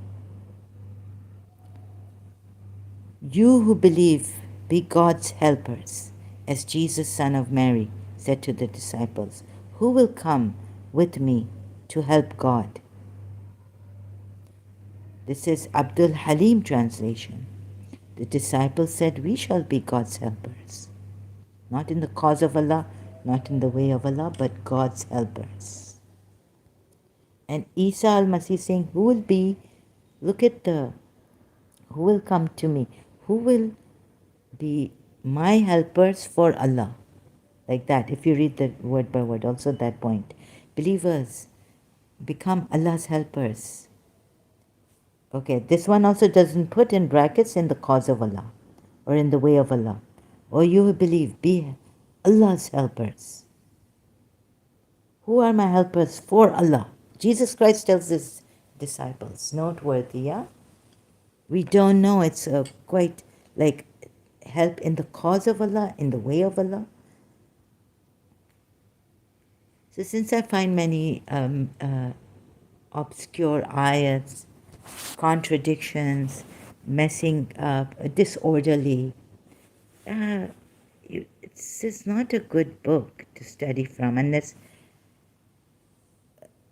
S1: You who believe, be God's helpers, as Jesus, son of Mary, said to the disciples. Who will come with me to help God? This is Abdul Halim translation. The disciples said, we shall be God's helpers. Not in the cause of Allah, not in the way of Allah, but God's helpers. And Isa al-Masih saying, who will be, look at who will come to me? Who will be my helpers for Allah? Like that, if you read the word by word, also that point. Believers, become Allah's helpers. Okay, this one also doesn't put in brackets in the cause of Allah or in the way of Allah. Or you who believe, be Allah's helpers. Who are my helpers for Allah? Jesus Christ tells his disciples, noteworthy, yeah? We don't know, it's quite like help in the cause of Allah, in the way of Allah. So since I find many obscure ayats, contradictions, messing up, disorderly, it's not a good book to study from unless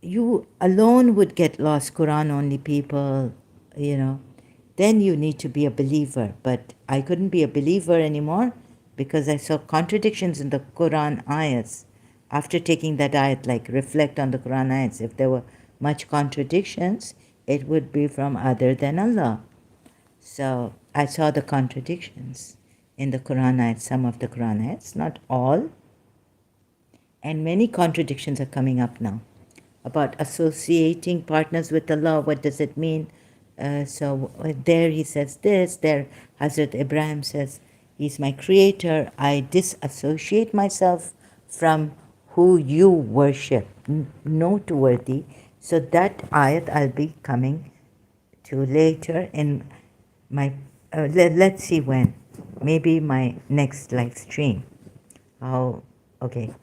S1: you alone would get lost, Quran only people, then you need to be a believer. But I couldn't be a believer anymore because I saw contradictions in the Quran ayats. After taking that ayat, like reflect on the Quran ayats, if there were much contradictions, it would be from other than Allah. So I saw the contradictions in the Quran ayats, some of the Quran ayats, not all. And many contradictions are coming up now about associating partners with Allah. What does it mean? So there he says this, there Hazrat Ibrahim says, he's my creator, I disassociate myself from who you worship, noteworthy. So that ayat I'll be coming to later in my, let's see when, maybe my next live stream. Oh, okay.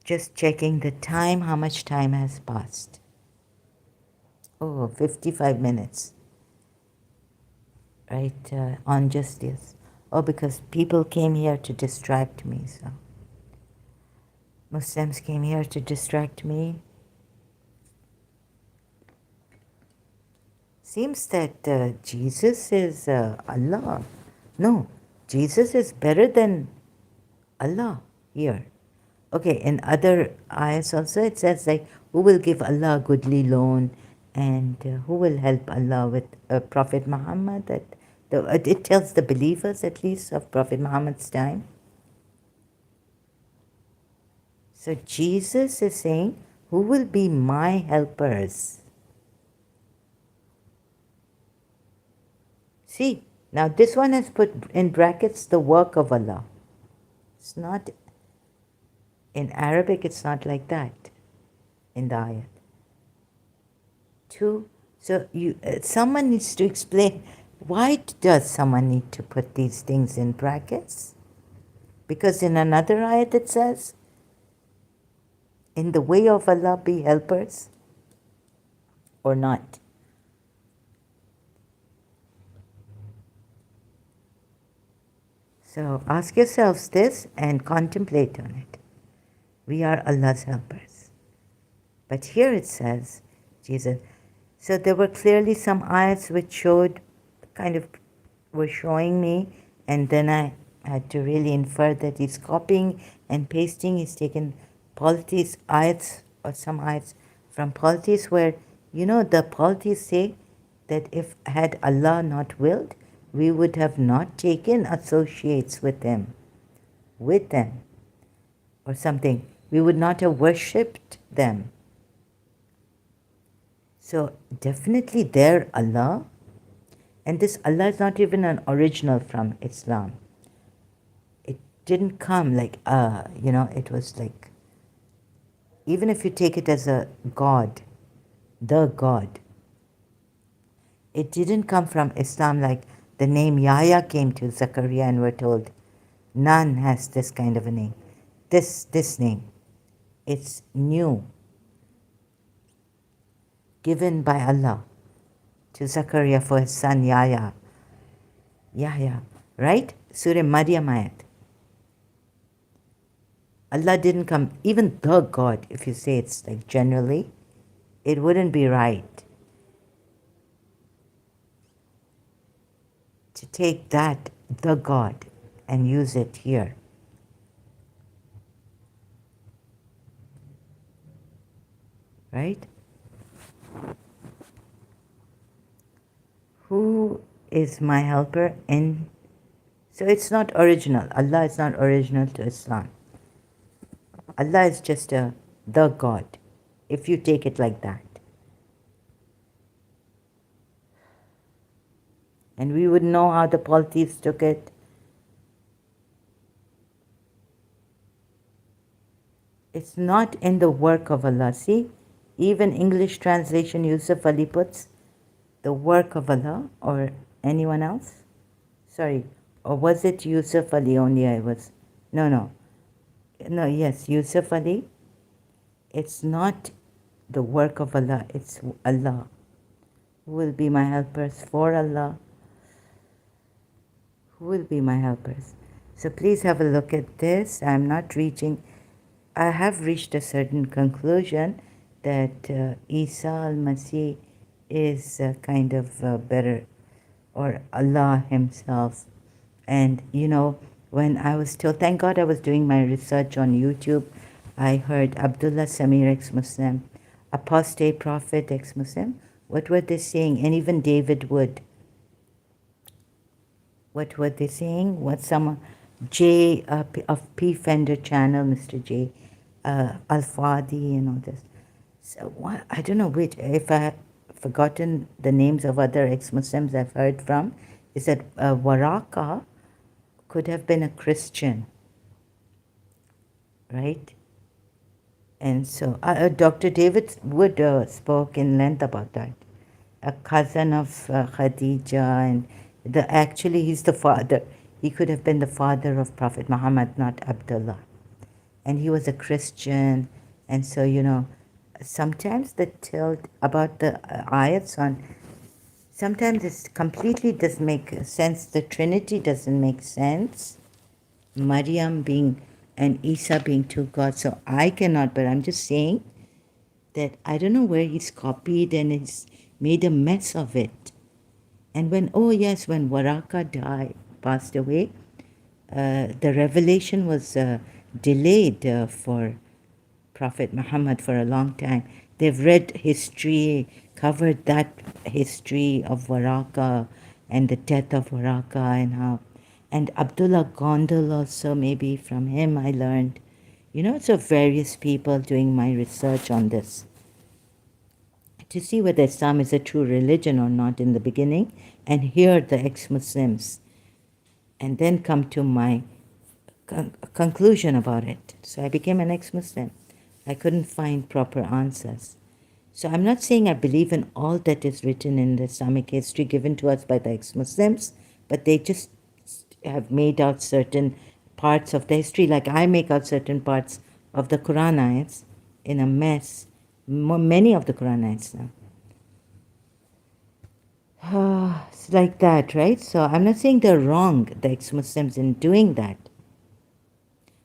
S1: Just checking the time, how much time has passed. Oh, 55 minutes, right, on just this. Oh, because people came here to distract me, so. Muslims came here to distract me. Seems that Jesus is Allah. No, Jesus is better than Allah here. Okay, in other ayahs also it says like, who will give Allah a goodly loan and who will help Allah with Prophet Muhammad? It tells the believers at least of Prophet Muhammad's time. So Jesus is saying, who will be my helpers? See, now this one has put in brackets the work of Allah. It's not, in Arabic it's not like that in the ayat. Two, so someone needs to explain, why does someone need to put these things in brackets? Because in another ayat it says, in the way of Allah be helpers, or not. So ask yourselves this and contemplate on it. We are Allah's helpers. But here it says, Jesus. So there were clearly some ayats which showed, kind of were showing me, and then I had to really infer that he's copying and pasting. He's taken polities ayats or some ayats from polities where, you know, the polities say that if had Allah not willed, we would have not taken associates with them, or something. We would not have worshipped them. So definitely their Allah, and this Allah is not even an original from Islam. It didn't come like, it was like, even if you take it as a God, the God, it didn't come from Islam like the name Yahya came to Zachariah and we're told, none has this kind of a name. This name, it's new, given by Allah to Zachariah for his son Yahya, right? Surah Maryam ayat. Allah didn't come, even the God, if you say it's like generally, it wouldn't be right to take that, the God, and use it here. Right? Who is my helper in? So it's not original. Allah is not original to Islam. Allah is just the God, if you take it like that. And we would know how the polytheists took it. It's not in the work of Allah. See, even English translation Yusuf Ali puts the work of Allah, or anyone else? Sorry, or was it Yusuf Ali only I was? No, yes, Yusuf Ali. It's not the work of Allah, it's Allah. Who will be my helpers for Allah? Who will be my helpers? So please have a look at this. I have reached a certain conclusion that Isa al-Masih is kind of better, or Allah himself. And when I was told, thank God I was doing my research on YouTube, I heard Abdullah Samir ex-Muslim, apostate prophet ex-Muslim. What were they saying? And even David Wood. What were they saying? J of P Fender Channel, Mr. J, Al Fadi, and all this. So what, I don't know which, if I have forgotten the names of other ex-Muslims I've heard from, is that Waraka could have been a Christian, right? And so Dr. David Wood spoke in length about that. A cousin of Khadija, and actually he's the father. He could have been the father of Prophet Muhammad, not Abdullah. And he was a Christian. And so, sometimes the tilt about the ayats on, sometimes it completely doesn't make sense. The Trinity doesn't make sense. Maryam being and Isa being two gods. So I cannot, but I'm just saying that I don't know where he's copied and he's made a mess of it. And when Waraka died, passed away, the revelation was delayed for Prophet Muhammad for a long time. They've read history, covered that history of Waraka and the death of Waraka and how. And Abdullah Gondal also, maybe from him I learned. So various people doing my research on this to see whether Islam is a true religion or not in the beginning, and hear the ex-Muslims, and then come to my conclusion about it. So I became an ex-Muslim. I couldn't find proper answers. So I'm not saying I believe in all that is written in the Islamic history given to us by the ex-Muslims, but they just have made out certain parts of the history, like I make out certain parts of the Quran ayats in a mess, many of the Quran ayats now. It's like that, right? So I'm not saying they're wrong, the ex-Muslims, in doing that,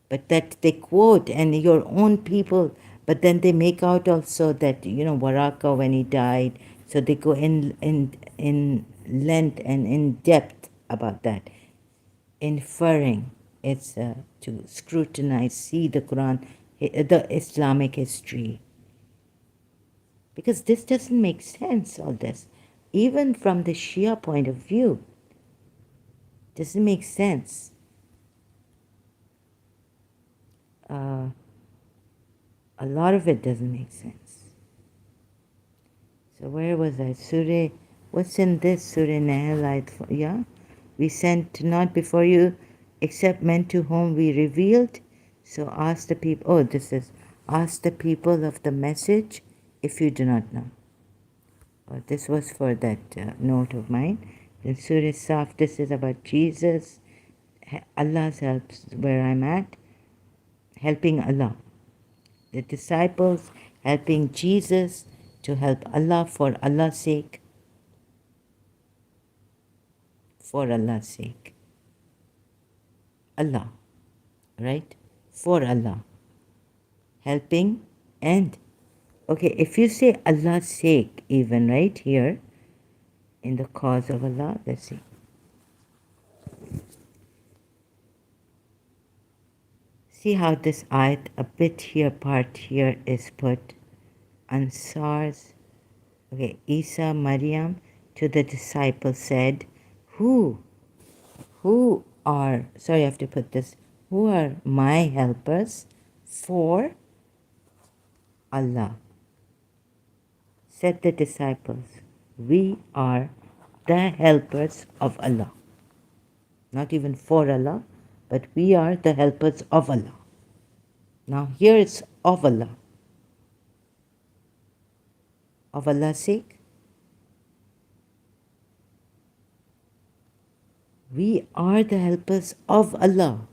S1: but that they quote and your own people, but then they make out also that, Waraka when he died, so they go in length and in depth about that, inferring it's to scrutinize, see the Quran, the Islamic history. Because this doesn't make sense, all this. Even from the Shia point of view, doesn't make sense. A lot of it doesn't make sense. So where was I? Surah, what's in this? Surah Nahl, yeah? We sent not before you except men to whom we revealed. So ask the people, ask the people of the message if you do not know. This was for that note of mine. In Surah Saf, this is about Jesus. Allah's help, where I'm at, helping Allah. The disciples helping Jesus to help Allah for Allah's sake. For Allah's sake. Allah, right? For Allah. Helping and, okay, if you say Allah's sake, even right here, in the cause of Allah, let's see. See how this ayat, a bit here, part here is put. Ansars, okay, Isa, Maryam, to the disciples said, who are, sorry, I have to put this, who are my helpers for Allah? Said the disciples, we are the helpers of Allah. Not even for Allah, but we are the helpers of Allah. Now here it's of Allah. Of Allah's sake. We are the helpers of Allah.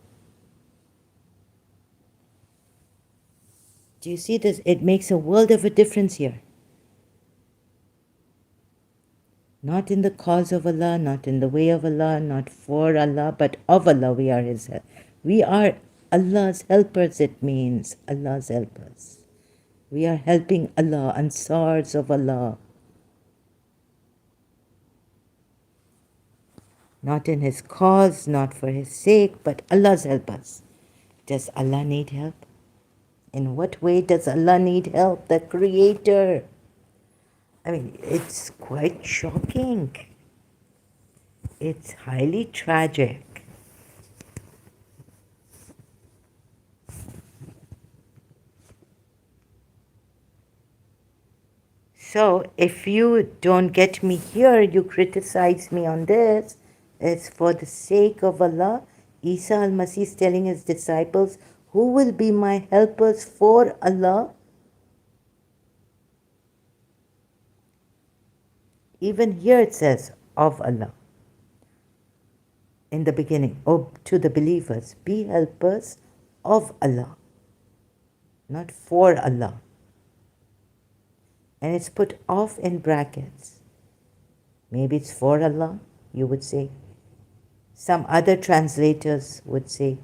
S1: Do you see this? It makes a world of a difference here. Not in the cause of Allah, not in the way of Allah, not for Allah, but of Allah we are His help. We are Allah's helpers, it means. Allah's helpers. We are helping Allah, Ansars of Allah. Not in His cause, not for His sake, but Allah's helpers. Does Allah need help? In what way does Allah need help? The Creator. I mean, it's quite shocking. It's highly tragic. So if you don't get me here, you criticize me on this. It's for the sake of Allah. Isa al-Masih is telling his disciples, who will be my helpers for Allah? Even here it says, of Allah. In the beginning, oh, to the believers, be helpers of Allah, not for Allah. And it's put off in brackets. Maybe it's for Allah, you would say. Some other translators would say,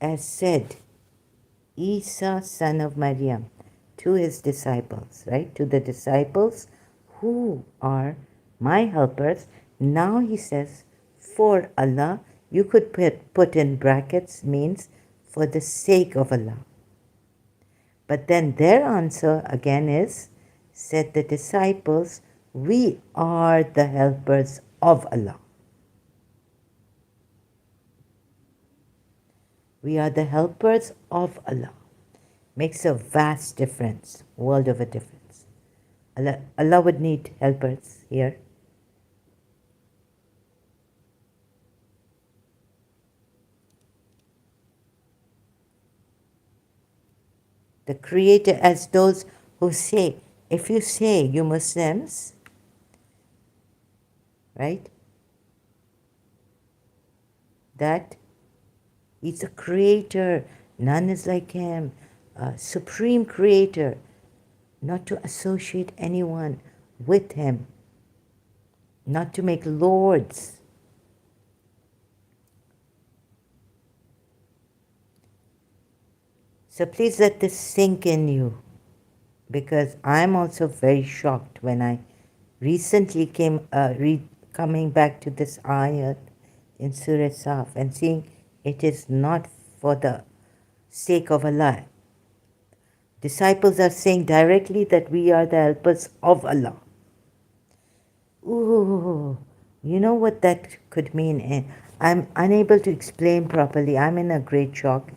S1: as said, Isa, son of Maryam, to his disciples, right? To the disciples who are my helpers. Now he says, for Allah, you could put in brackets, means for the sake of Allah. But then their answer again is, said the disciples, we are the helpers of Allah. We are the helpers of Allah. Makes a vast difference, world of a difference. Allah would need helpers here. The Creator, as those who say, if you say, you Muslims, right, that He's a creator, none is like Him, a supreme creator, not to associate anyone with Him, not to make lords. So please let this sink in you, because I'm also very shocked when I recently coming back to this ayat in Surah Saf and seeing it is not for the sake of Allah. Disciples are saying directly that we are the helpers of Allah. Ooh, you know what that could mean? And I'm unable to explain properly. I'm in a great shock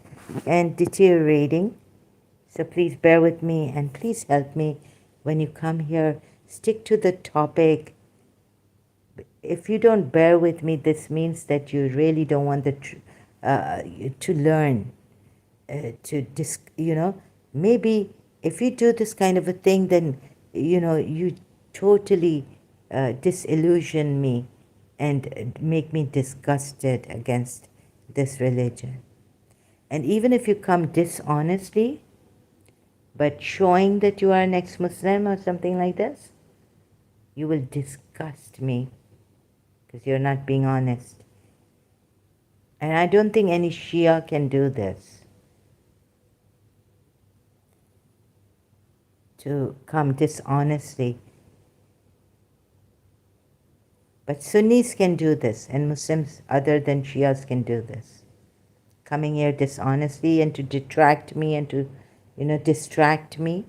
S1: and deteriorating. So please bear with me and please help me when you come here. Stick to the topic. If you don't bear with me, this means that you really don't want to learn. Maybe if you do this kind of a thing, then you totally disillusion me and make me disgusted against this religion. And even if you come dishonestly, but showing that you are an ex-Muslim or something like this, you will disgust me because you're not being honest. And I don't think any Shia can do this, to come dishonestly. But Sunnis can do this, and Muslims other than Shias can do this. Coming here dishonestly and to detract me and to, distract me.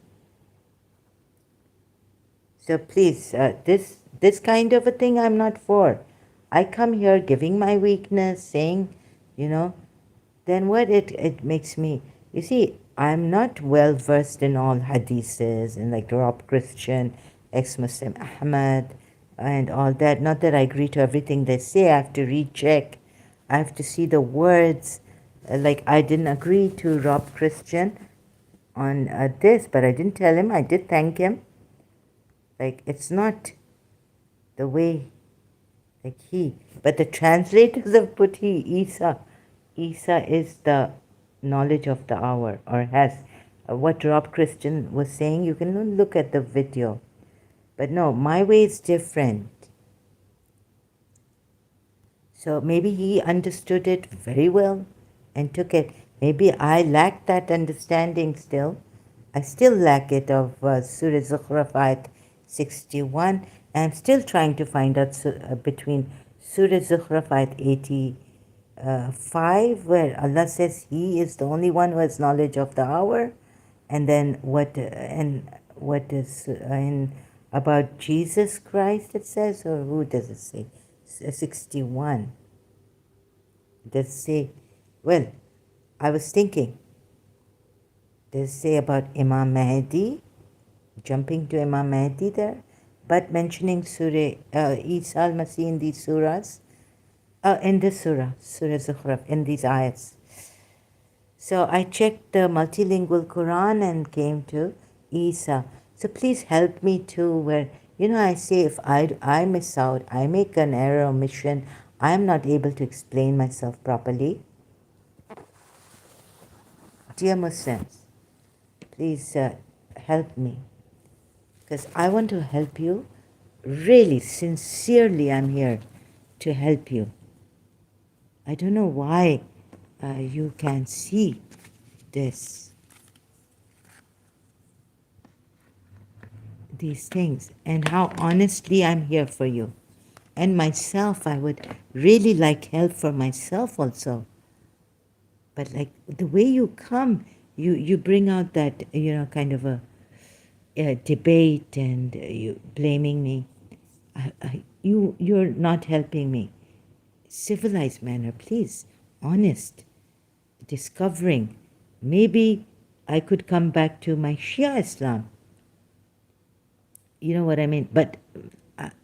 S1: So please, this kind of a thing I'm not for. I come here giving my weakness, saying, then what it makes me, you see, I'm not well versed in all hadiths and like Rob Christian, ex-Muslim Ahmad, and all that. Not that I agree to everything they say. I have to recheck. I have to see the words. Like I didn't agree to Rob Christian on this, but I didn't tell him. I did thank him. Like it's not the way, like he. But the translators have put he, Isa. Isa is the knowledge of the hour, or has. What Rob Christian was saying, you can look at the video. But no, my way is different. So maybe he understood it very well and took it. Maybe I lack that understanding still. I still lack it of Surah Zukhruf ayat 61. I'm still trying to find out between Surah Zukhruf ayat 85, where Allah says He is the only one who has knowledge of the hour, and then what is in about Jesus Christ it says, or who does it say? 61. Does it say? Well, I was thinking They say about Imam Mahdi, jumping to Imam Mahdi there, but mentioning Surah Isa al-Masih in these surahs, in this surah, Surah Zukhruf, in these ayats. So I checked the multilingual Quran and came to Isa. So please help me too, where, I say if I miss out, I make an error or omission, I'm not able to explain myself properly. Dear Muslims, please help me, because I want to help you. Really, sincerely, I'm here to help you. I don't know why you can see this, these things, and how honestly I'm here for you. And myself, I would really like help for myself also. But like the way you come, you bring out that, kind of a debate, and you blaming me. You're not helping me. Civilized manner, please. Honest. Discovering. Maybe I could come back to my Shia Islam. You know what I mean? But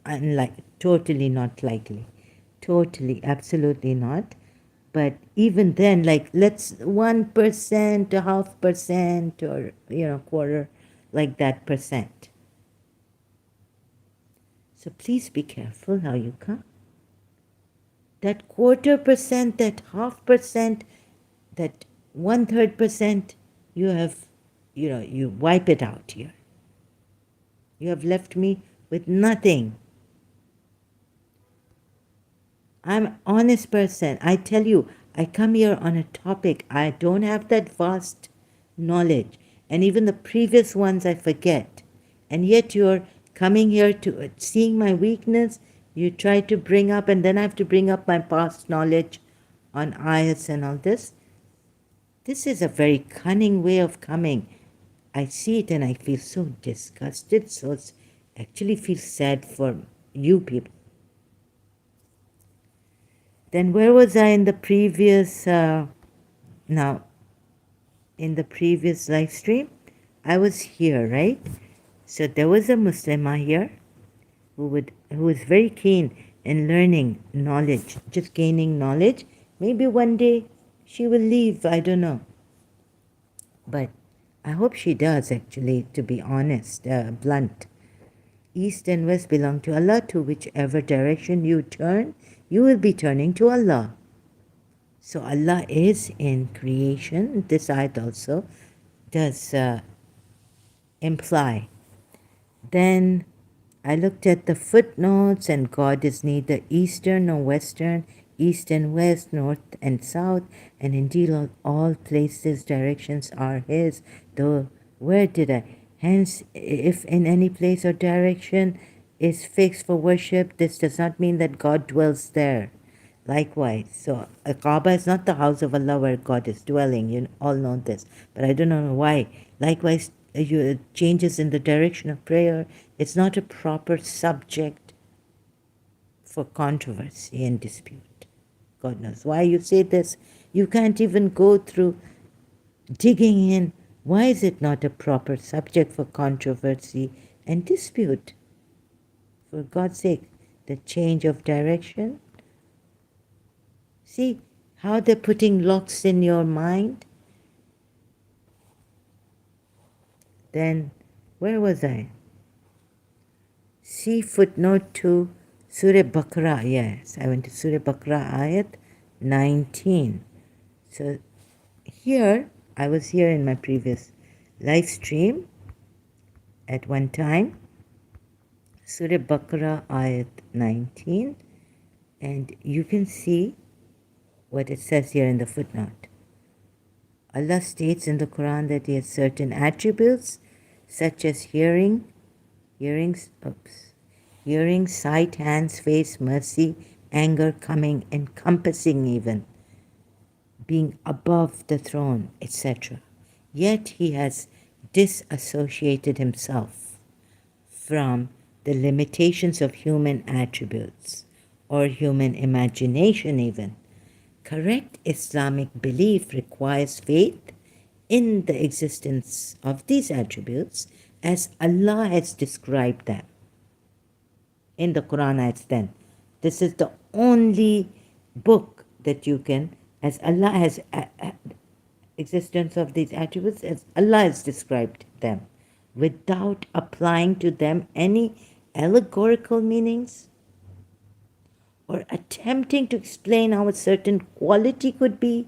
S1: unlike, totally not likely. Totally, absolutely not. But even then, like, let's 1%, a half percent, or, quarter, like that percent. So please be careful how you come. That 1/4%, that 1/2%, that 1/3%, you have, you wipe it out here. You have left me with nothing. I'm an honest person. I tell you, I come here on a topic. I don't have that vast knowledge. And even the previous ones I forget. And yet you're coming here to seeing my weakness. You try to bring up, and then I have to bring up my past knowledge on ayats and all this. This is a very cunning way of coming. I see it and I feel so disgusted, so actually feel sad for you people. Then where was I in the previous, in the previous live stream? I was here, right? So there was a Muslimah here who was very keen in learning knowledge, just gaining knowledge. Maybe one day she will leave, I don't know. But I hope she does, actually, to be honest, blunt. East and west belong to Allah. To whichever direction you turn, you will be turning to Allah. So Allah is in creation. This ayat also does imply. Then I looked at the footnotes, and God is neither eastern nor western, east and west, north and south, and indeed all places, directions are His. Though, where did I? Hence, if in any place or direction is fixed for worship, this does not mean that God dwells there. Likewise, so a Kaaba is not the house of Allah where God is dwelling. You all know this, but I don't know why. Likewise, changes in the direction of prayer. It's not a proper subject for controversy and dispute. God knows why you say this. You can't even go through digging in. Why is it not a proper subject for controversy and dispute? For God's sake, the change of direction. See how they're putting locks in your mind? Then, where was I? See footnote 2, Surah Baqarah. Yes, I went to Surah Baqarah ayat 19. So here, I was here in my previous live stream at one time. Surah Baqarah ayat 19. And you can see what it says here in the footnote. Allah states in the Quran that He has certain attributes such as hearing, sight, hands, face, mercy, anger, coming, encompassing even, being above the throne, etc. Yet He has disassociated Himself from the limitations of human attributes or human imagination even. Correct Islamic belief requires faith in the existence of these attributes as Allah has described them in the Quran ayat 10. This is the only book that you can, as Allah has existence of these attributes as Allah has described them, without applying to them any allegorical meanings or attempting to explain how a certain quality could be.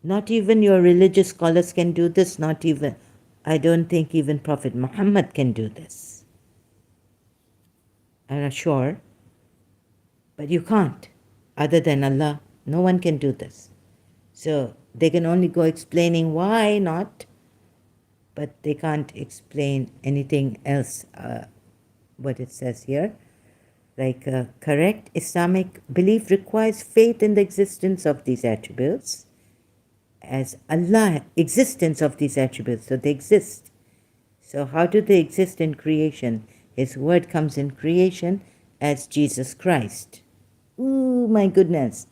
S1: Not even your religious scholars can do this, not even, I don't think even Prophet Muhammad can do this. I'm not sure, but you can't. Other than Allah, no one can do this. So they can only go explaining why not, but they can't explain anything else, what it says here. Like correct Islamic belief requires faith in the existence of these attributes as Allah, existence of these attributes, so they exist. So how do they exist in creation? His word comes in creation as Jesus Christ. Ooh, my goodness.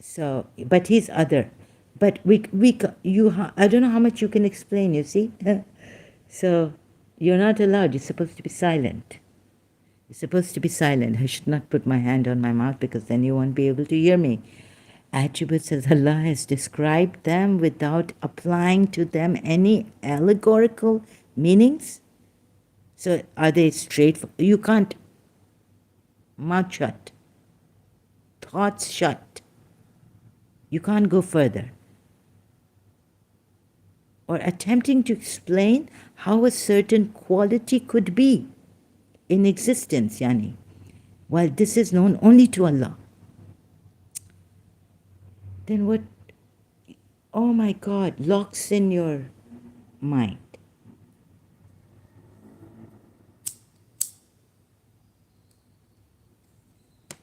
S1: So, but he's other. But I don't know how much you can explain, you see? So, you're not allowed. You're supposed to be silent. You're supposed to be silent. I should not put my hand on my mouth because then you won't be able to hear me. Attributes as Allah has described them without applying to them any allegorical meanings. So, are they straight? You can't. Mouth shut. Thoughts shut. You can't go further. Or attempting to explain how a certain quality could be in existence, yani, while this is known only to Allah. Then what, oh my God, locks in your mind?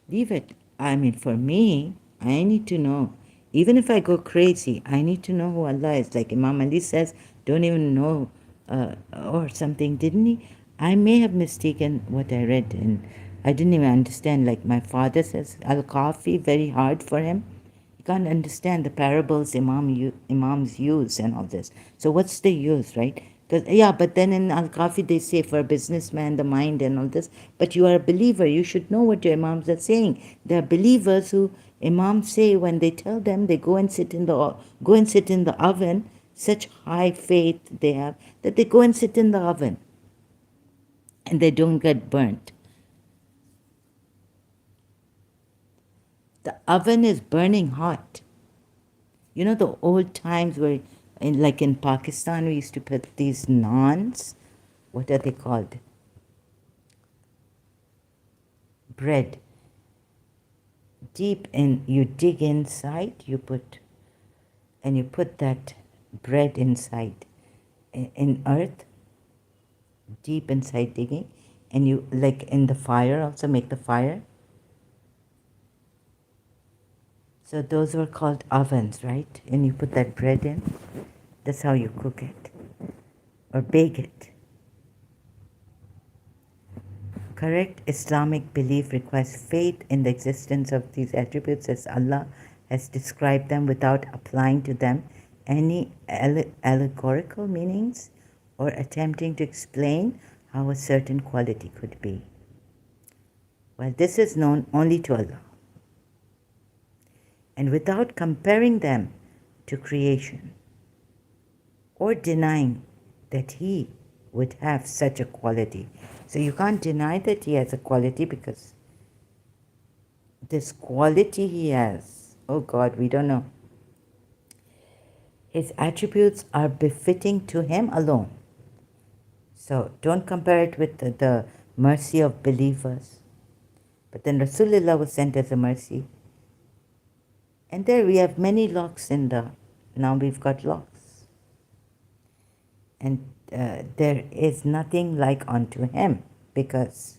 S1: Leave it. I mean, for me, I need to know. Even if I go crazy, I need to know who Allah is. Like Imam Ali says, don't even know or something, didn't he? I may have mistaken what I read, and I didn't even understand. Like my father says, Al-Kafi, very hard for him. You can't understand the parables imams use and all this. So what's the use, right? Because yeah, but then in Al-Kafi they say for a businessman the mind and all this. But you are a believer. You should know what your imams are saying. There are believers who imams say when they tell them they go and sit in the oven. Such high faith they have that they go and sit in the oven and they don't get burnt. The oven is burning hot. You know the old times where, like in Pakistan, we used to put these naans. What are they called? Bread. Deep in, you dig inside, you put that bread inside in earth, deep inside digging, and you, like in the fire also, make the fire. So those were called ovens, right? And you put that bread in. That's how you cook it or bake it. Correct Islamic belief requires faith in the existence of these attributes as Allah has described them without applying to them any allegorical meanings or attempting to explain how a certain quality could be. Well, this is known only to Allah. And without comparing them to creation or denying that He would have such a quality. So you can't deny that He has a quality because this quality He has, oh God, we don't know. His attributes are befitting to Him alone. So don't compare it with the mercy of believers. But then Rasulullah was sent as a mercy. And there we have many locks in now we've got locks. And there is nothing like unto Him, because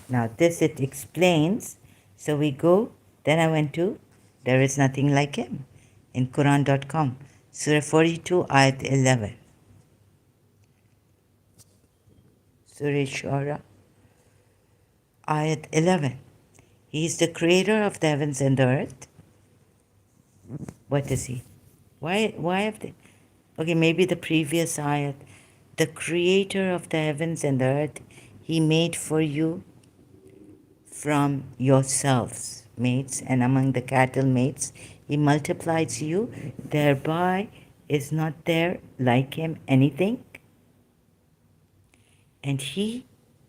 S1: now this it explains. So we go, then I went to there is nothing like Him in Quran.com, Surah 42, Ayat 11. Surah Shura, Ayat 11. He's the creator of the heavens and the earth. What is he? Why have they? Okay, maybe the previous ayat. The creator of the heavens and the earth, he made for you from yourselves, mates, and among the cattle mates, he multiplies you, thereby is not there like him anything, and he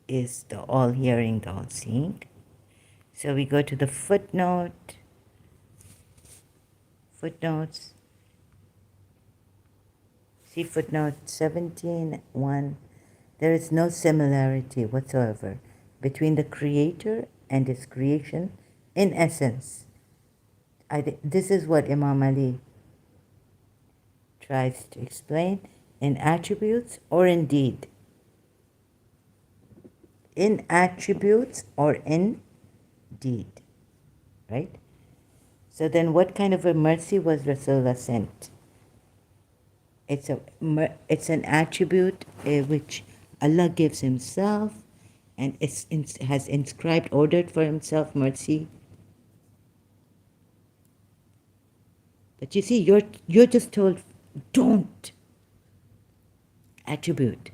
S1: is the all-hearing, the all-seeing. So we go to the footnotes, see footnote 17:1. There is no similarity whatsoever between the Creator and His creation in essence. This is what Imam Ali tries to explain in attributes or in deed. In attributes or in deed, right? So then what kind of a mercy was Rasulullah sent? It's an attribute which Allah gives himself, and has inscribed, ordered for himself mercy. But you see, you're just told, don't attribute,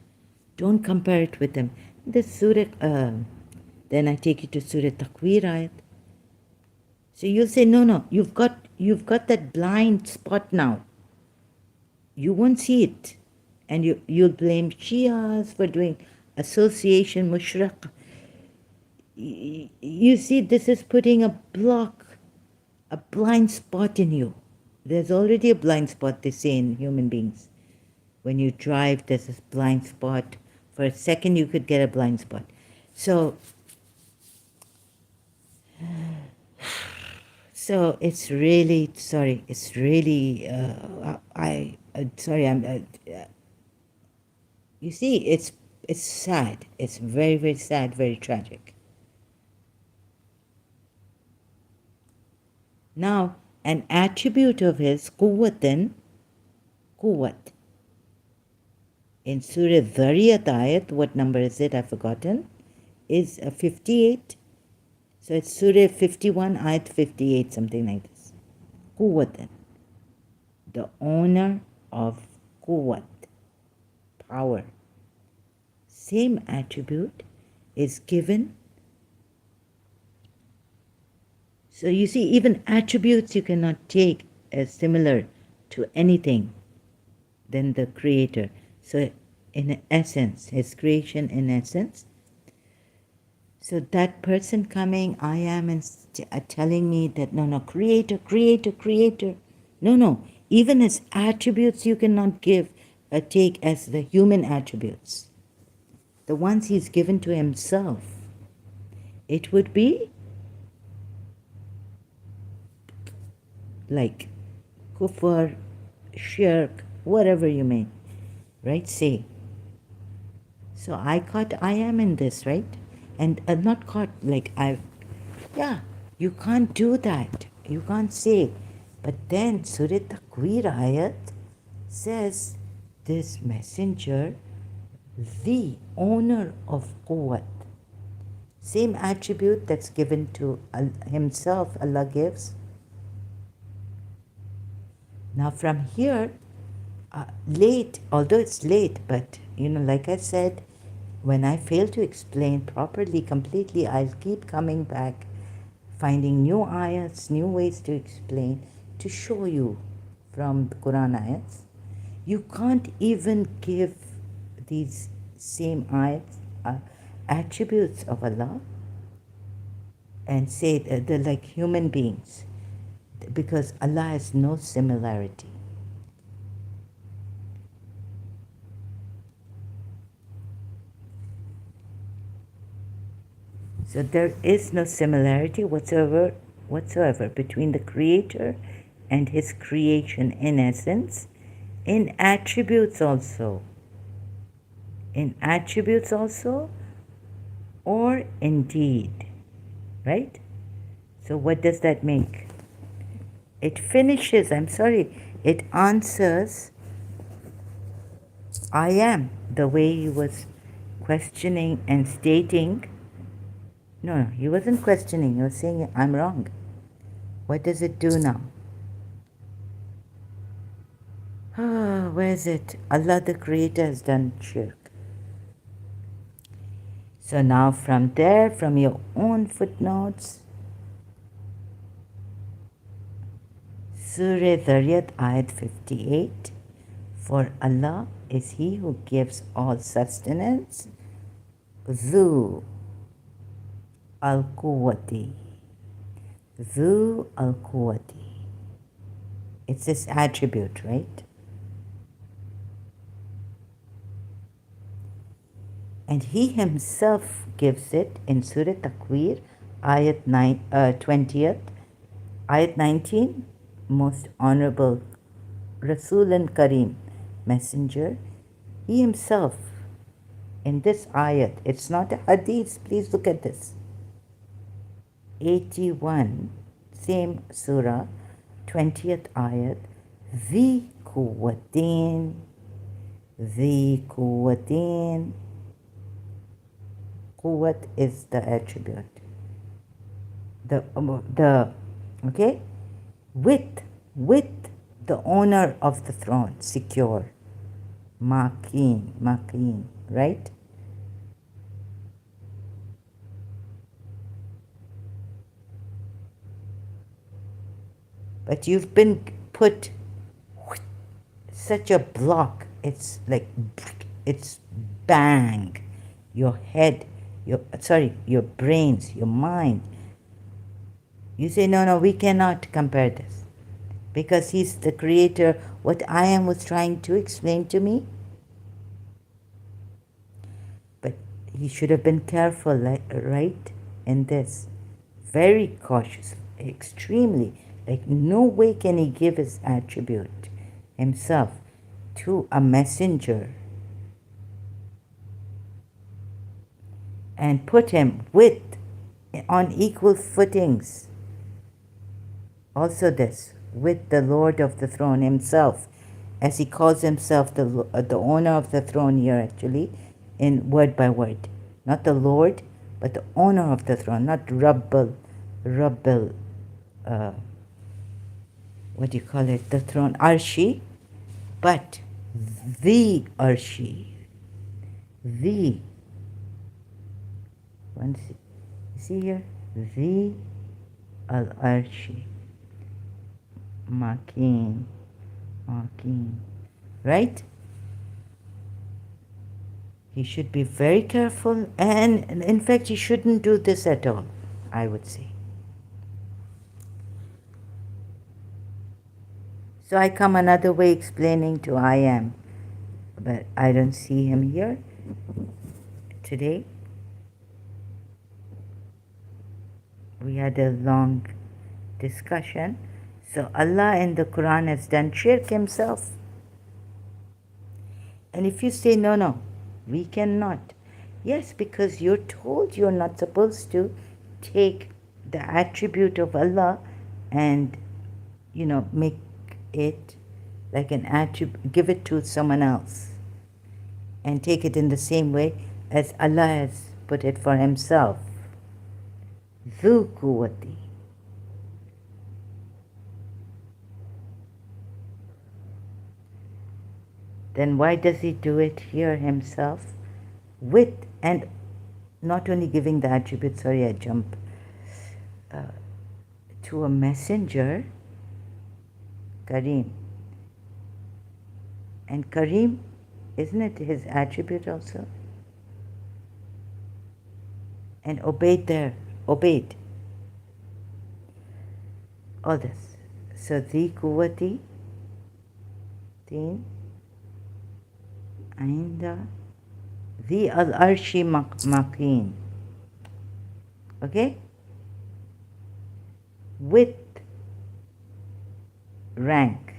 S1: don't compare it with them. This surah, then I take you to Surah Takwir ayat. So you'll say, no, you've got that blind spot now. You won't see it, and you'll blame Shias for doing association mushraq. You see, this is putting a block, a blind spot in you. There's already a blind spot, they say, in human beings. When you drive, there's this blind spot. For a second, you could get a blind spot. So it's really, sorry, it's really, sorry, you see, it's sad. It's very, very sad, very tragic. Now, an attribute of his, quwwat, in Surah Dhariyat ayat, what number is it? I've forgotten. Is 58. So it's Surah 51, ayat 58, something like this. Quwwatan, the owner of quwwat, power. Same attribute is given. So you see, even attributes you cannot take as similar to anything than the Creator. So in essence, his creation in essence. So that person coming, I am, and telling me that, no, creator. No, even his attributes you cannot take as the human attributes. The ones he's given to himself. It would be like kufr, shirk, whatever you may, right, say. So I am in this, right? And not caught, like you can't do that. You can't say. But then Surah Takwir ayat says, this messenger, the owner of quwwat, same attribute that's given to himself, Allah gives. Now from here, late, although it's late, but like I said, when I fail to explain properly, completely, I'll keep coming back, finding new ayats, new ways to explain, to show you from the Quran ayats. You can't even give these same ayats, attributes of Allah, and say they're like human beings, because Allah has no similarity. So there is no similarity whatsoever between the Creator and his creation in essence, in attributes also, or in deed, right? So what does that make? It answers I am, the way he was questioning and stating No, no, he wasn't questioning. He was saying, I'm wrong. What does it do now? Ah, where is it? Allah the Creator has done shirk. So now from there, from your own footnotes, Surah Dhariyat Ayat 58, for Allah is He who gives all sustenance, Zu al-Quwwati. Zu al-Quwwati. It's this attribute, right? And He Himself gives it in Surah Takwir, Ayat 20th, Ayat 19, most honorable Rasul and Kareem, messenger. He Himself, in this ayat, it's not a hadith, please look at this. 81, same surah, 20th ayat, Zi Quwwatin, Zi Quwwatin. Quwwat is the attribute. Okay? With the owner of the throne, secure. Makin, right? But you've been put such a block. It's like, it's bang. Your head, your brains, your mind. You say, no, we cannot compare this. Because He's the Creator. What I am was trying to explain to me. But He should have been careful, right, in this. Very cautious, extremely. Like, no way can He give His attribute, Himself, to a messenger and put him on equal footings. Also this, with the Lord of the throne Himself, as He calls Himself the owner of the throne here actually, in word by word. Not the Lord, but the owner of the throne, not Rabbul, what do you call it, the throne, Arshi, but the Arshi, the, see here, the Al-Arshi, Makin, right? He should be very careful, and in fact he shouldn't do this at all, I would say. So I come another way explaining to I am, but I don't see him here today. We had a long discussion. So Allah in the Quran has done shirk Himself. And if you say, no, we cannot. Yes, because you're told you're not supposed to take the attribute of Allah and, make it like an attribute, give it to someone else and take it in the same way as Allah has put it for Himself. Dhu Quwwati. Then why does He do it here Himself? With, and not only giving the attribute, sorry I jump, to a messenger, Kareem. And Kareem, isn't it His attribute also? And obeyed. All this. So Dhi Quwwati, Teen, Ainda, Dhi Al-Arshi Makin. Okay? With rank.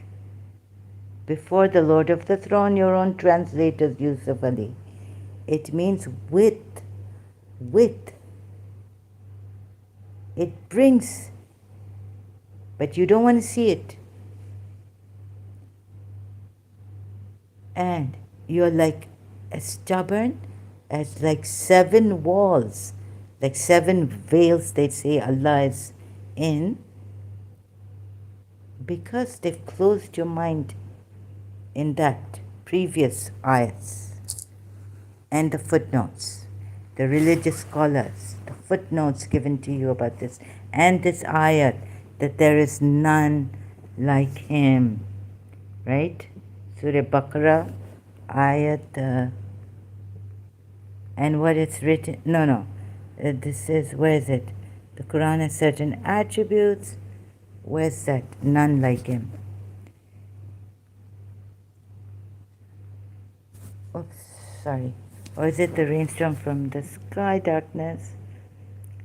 S1: Before the Lord of the throne, your own translators, Yusuf Ali. It means with. It brings, but you don't want to see it. And you're like as stubborn as like 7 walls like 7 veils they say Allah is in, because they've closed your mind in that previous ayats and the footnotes, the religious scholars, the footnotes given to you about this, and this ayat that there is none like him, right? Surah Baqarah, ayat, and what it's written, this is, where is it? The Quran has certain attributes. Where's that? None like him. Oops, sorry. Or is it the rainstorm from the sky, darkness?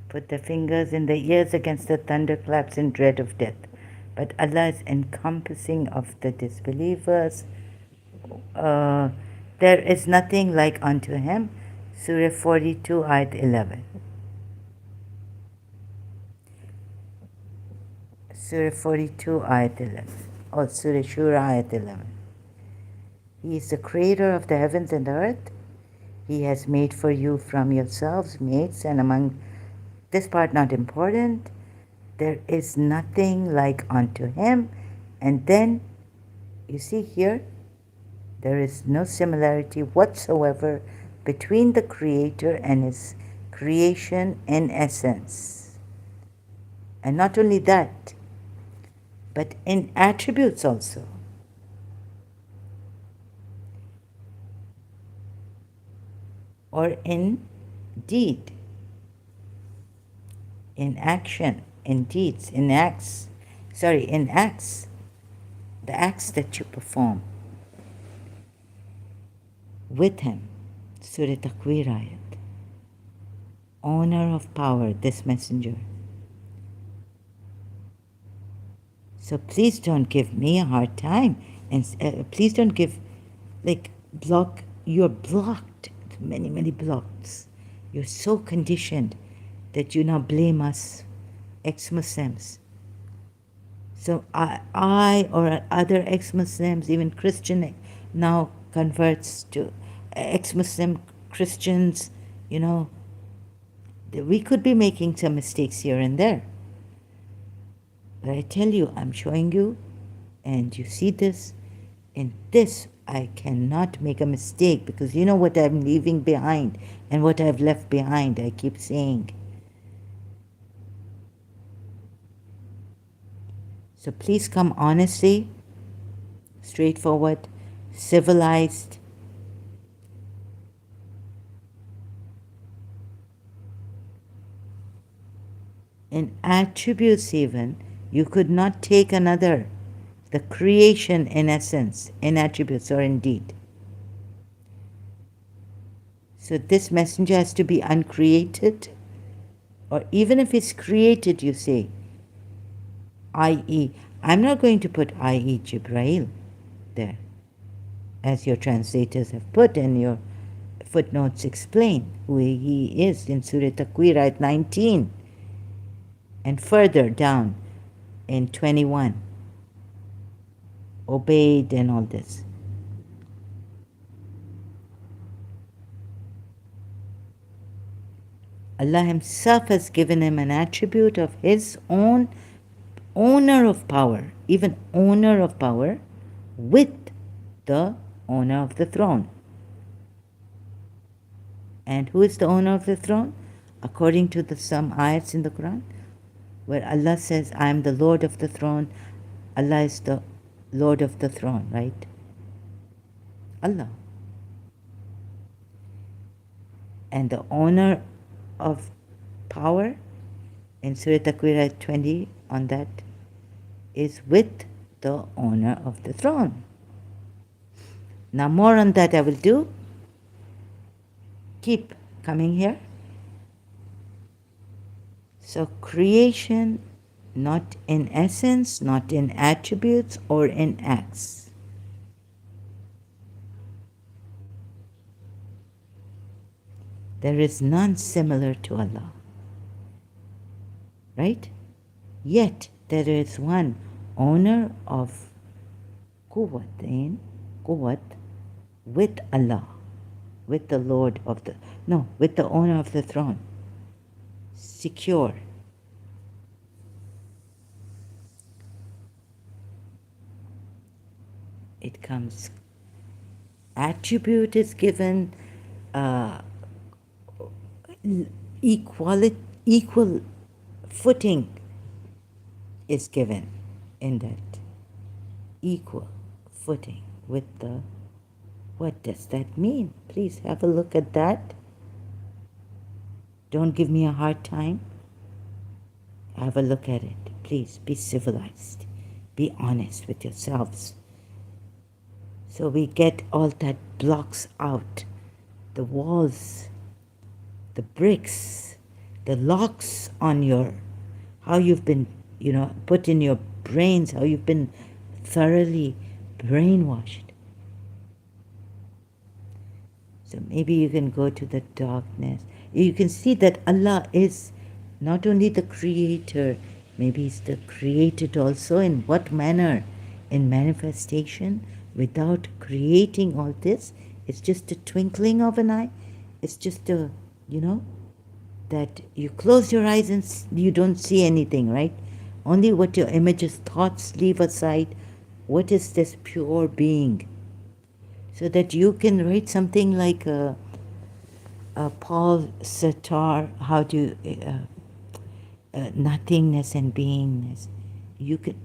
S1: Put their fingers in their ears against the thunderclaps in dread of death. But Allah is encompassing of the disbelievers. There is nothing like unto him. Surah 42, ayat 11. Surah 42, ayat 11. Or Surah Shura, ayat 11. He is the creator of the heavens and the earth. He has made for you from yourselves mates, and among this part not important, there is nothing like unto him. And then you see here, there is no similarity whatsoever between the creator and his creation in essence. And not only that, but in attributes also. Or in deed, in action, in deeds, in acts, in acts, the acts that you perform with him. Surah Takwir ayat. Owner of power, this messenger. So please don't give me a hard time, and please don't give, you're blocked, many blocks. You're so conditioned that you now blame us, ex-Muslims. So I or other ex-Muslims, even Christian now converts to ex-Muslim Christians, we could be making some mistakes here and there. But I tell you, I'm showing you, and you see this, in this I cannot make a mistake, because you know what I'm leaving behind and what I've left behind, I keep saying. So please come honestly, straightforward, civilized. In attributes even, you could not take another, the creation in essence, in attributes or in deed. So this messenger has to be uncreated, or even if it's created, you say, i.e., I'm not going to put i.e. Jibrail there, as your translators have put and your footnotes explain who he is in Surah Takwir, ayat 19, and further down in 21, obeyed and all this. Allah himself has given him an attribute of his own owner of power, even owner of power, with the owner of the throne. And who is the owner of the throne? According to some ayats in the Quran, where Allah says, I am the Lord of the throne, Allah is the Lord of the throne, right? Allah. And the owner of power in Surah Takwir 20 on that is with the owner of the throne. Now more on that I will do. Keep coming here. So creation, not in essence, not in attributes or in acts. There is none similar to Allah. Right? Yet there is one owner of Quwwat with Allah, with the Lord of the, with the owner of the throne. secure. It comes. Attribute is given, uh, equal footing is given in that. Equal footing with the. What does that mean? Please have a look at that. Don't give me a hard time. Have a look at it. Please be civilized. Be honest with yourselves. So we get all that blocks out. The walls, the bricks, the locks on your, how you've been, put in your brains, how you've been thoroughly brainwashed. So maybe you can go to the darkness. You can see that Allah is not only the creator, maybe He's the created also. In what manner? In manifestation, without creating all this. It's just a twinkling of an eye. It's just a, that you close your eyes and you don't see anything, right? Only what your images, thoughts leave aside. What is this pure being? So that you can write something like a Paul Sartre, how do nothingness and beingness. You can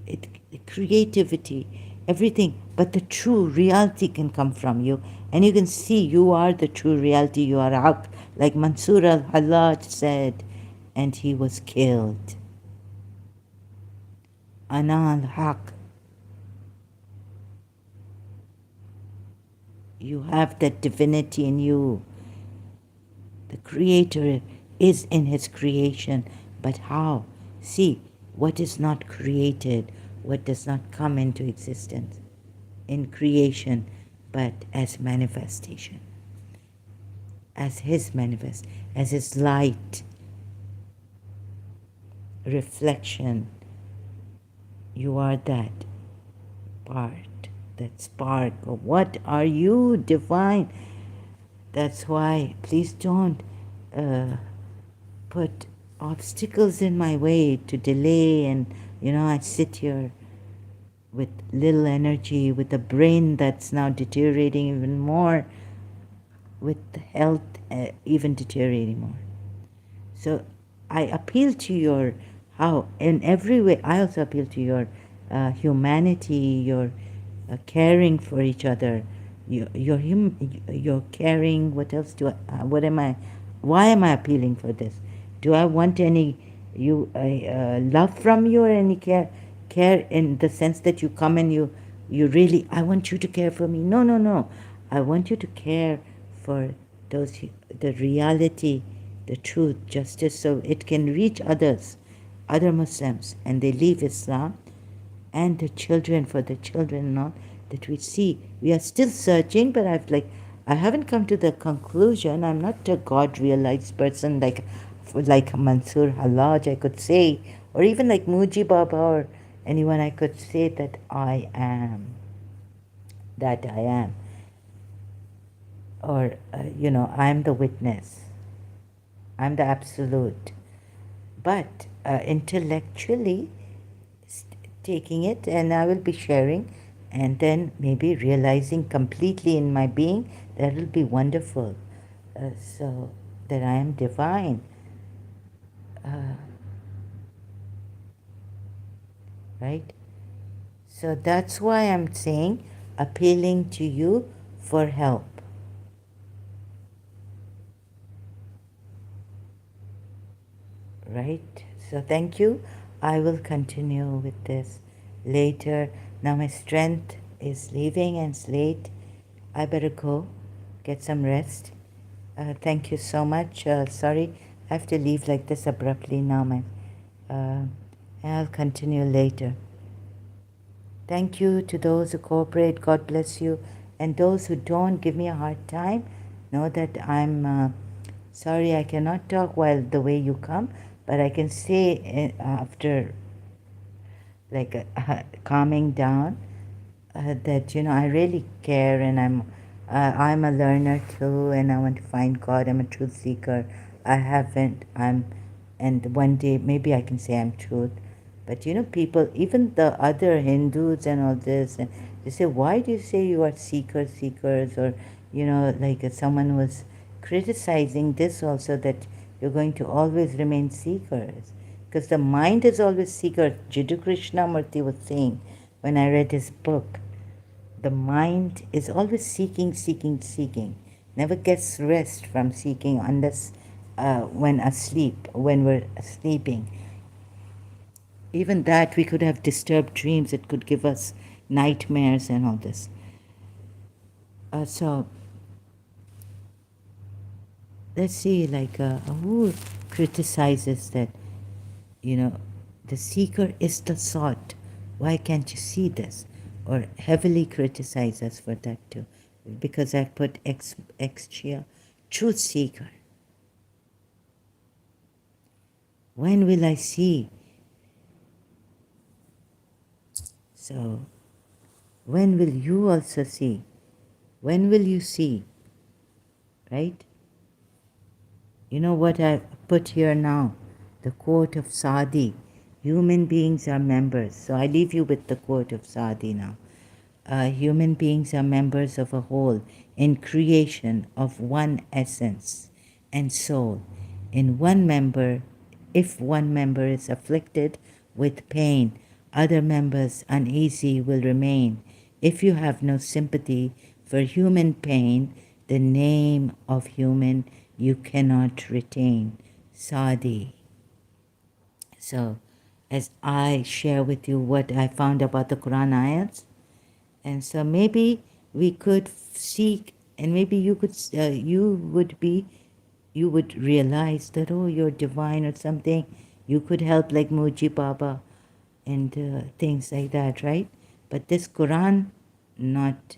S1: creativity, everything, but the true reality can come from you, and you can see you are the true reality. You are Haq, like Mansur al-Hallaj said, and he was killed. Ana al-Haq. You have that divinity in you. The Creator is in His creation, but how? See, what is not created, what does not come into existence in creation, but as manifestation, as His manifest, as His light, reflection. You are that part, that spark. What are you, divine? That's why, please don't put obstacles in my way to delay. And, I sit here with little energy, with a brain that's now deteriorating even more, with the health even deteriorating more. So I appeal to your, how, in every way, I also appeal to your humanity, your caring for each other, your caring. What else do I, what am I, why am I appealing for this? Do I want any love from you, or any care in the sense that you come and you really, I want you to care for me? No, no, no. I want you to care for those, the reality, the truth, justice, so it can reach others, other Muslims, and they leave Islam, and the children, for the children, not that we see. We are still searching, but I haven't come to the conclusion. I'm not a God realized person like Mansur Halaj, I could say, or even like Muji Baba or anyone. I could say that I am, or I'm the witness, I'm the absolute. But intellectually taking it, and I will be sharing, and then maybe realizing completely in my being, that will be wonderful. So that I am divine. Right? So that's why I'm saying, appealing to you for help. Right? So thank you. I will continue with this later. Now my strength is leaving and it's late. I better go get some rest. Thank you so much. Sorry, I have to leave like this abruptly now. I'll continue later. Thank you to those who cooperate. God bless you. And those who don't, give me a hard time. Know that I'm sorry I cannot talk while the way you come, but I can say after like calming down that I really care, and I'm a learner too, and I want to find God. I'm a truth seeker. I haven't. I'm and one day maybe I can say I'm truth. But people, even the other Hindus and all this, and they say, why do you say you are seekers? Or, like someone was criticizing this also, that you're going to always remain seekers. Because the mind is always seeker. Jiddu Krishnamurti was saying when I read his book, the mind is always seeking, never gets rest from seeking unless when we're sleeping. Even that, we could have disturbed dreams, it could give us nightmares and all this. So let's see, like, who criticizes that, you know, the seeker is the sought. Why can't you see this? Or heavily criticize us for that too. Because I put Ex-Shia, truth seeker. When will I see? So, when will you also see? When will you see? Right? You know what I put here now? The quote of Sadi. Human beings are members. So I leave you with the quote of Sadi now. Human beings are members of a whole in creation of one essence and soul. In one member, if one member is afflicted with pain, other members uneasy will remain. If you have no sympathy for human pain, the name of human you cannot retain. Sadi. So, as I share with you what I found about the Quran ayats, and so maybe we could seek, and maybe you would realize that, oh, you're divine or something. You could help like Muji Baba and things like that, right? But this Quran, not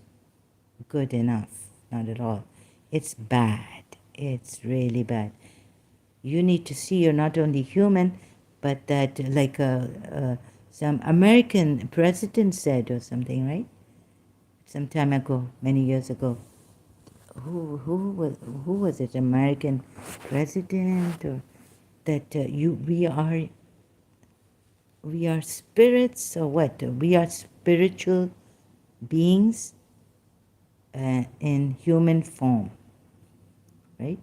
S1: good enough, not at all. It's bad. It's really bad. You need to see you're not only human, but that like some American president said or something, right? Some time ago, many years ago. Who was it? American president, or that we are spirits, or what? We are spiritual beings in human form, right?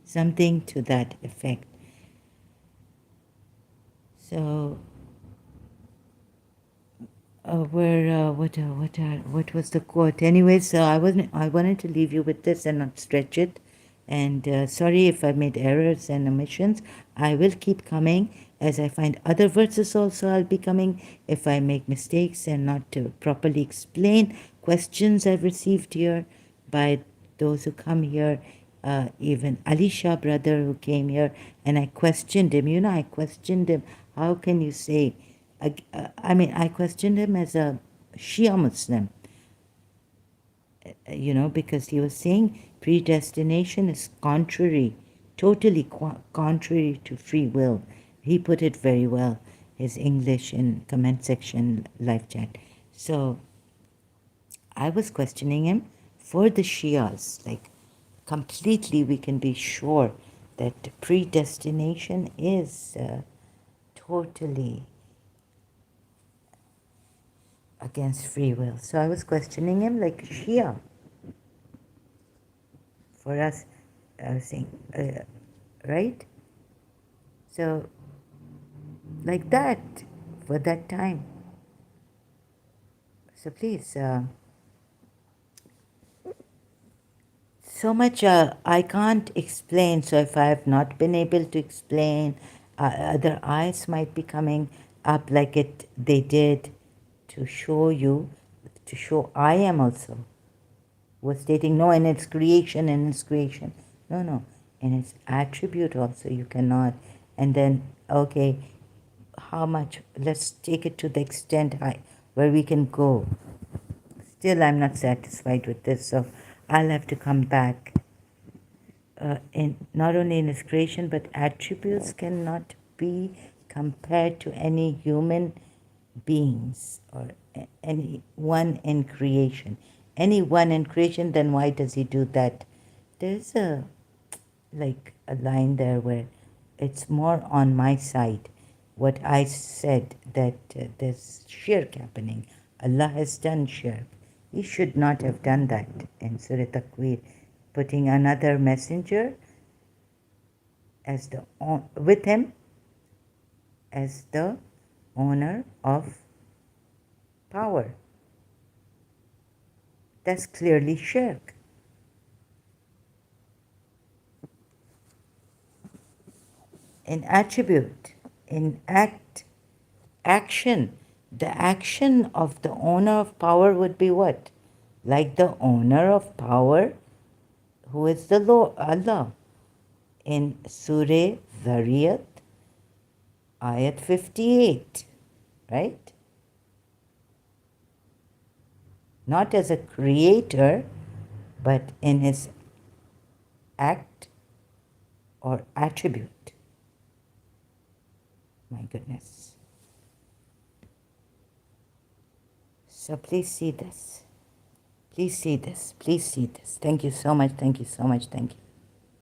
S1: Something to that effect. So what was the quote? Anyways, so I wanted to leave you with this and not stretch it. And sorry if I made errors and omissions. I will keep coming as I find other verses also. I'll be coming if I make mistakes and not to properly explain questions I've received here by those who come here. Even Ali Shah brother who came here, and I questioned him. I questioned him. How can you say? I questioned him as a Shia Muslim, because he was saying predestination is totally contrary to free will. He put it very well, his English in comment section live chat. So I was questioning him for the Shias, like completely we can be sure that predestination is totally against free will. So I was questioning him like Shia. For us, I was saying, right? So, like that, for that time. So please, so much I can't explain. So if I have not been able to explain, other eyes might be coming up like they did to show you, to show I am also was stating, no, in its creation, no, in its attribute also you cannot. And then, okay, how much? Let's take it to the extent where we can go. Still, I'm not satisfied with this, so I'll have to come back. In not only in its creation, but attributes cannot be compared to any human beings or any one in creation. Any one in creation, then why does he do that? There's a line there where it's more on my side. What I said that there's shirk happening. Allah has done shirk. He should not have done that in Surah Takwir, putting another messenger as with him as the owner of power. That's clearly shirk. In attribute, in action, the action of the owner of power would be what? Like the owner of power, who is the Lord, Allah. In Surah Dhariyat, ayat 58, right? Not as a creator, but in his act or attribute. My goodness. So please see this. Please see this. Please see this. Thank you so much. Thank you so much. Thank you.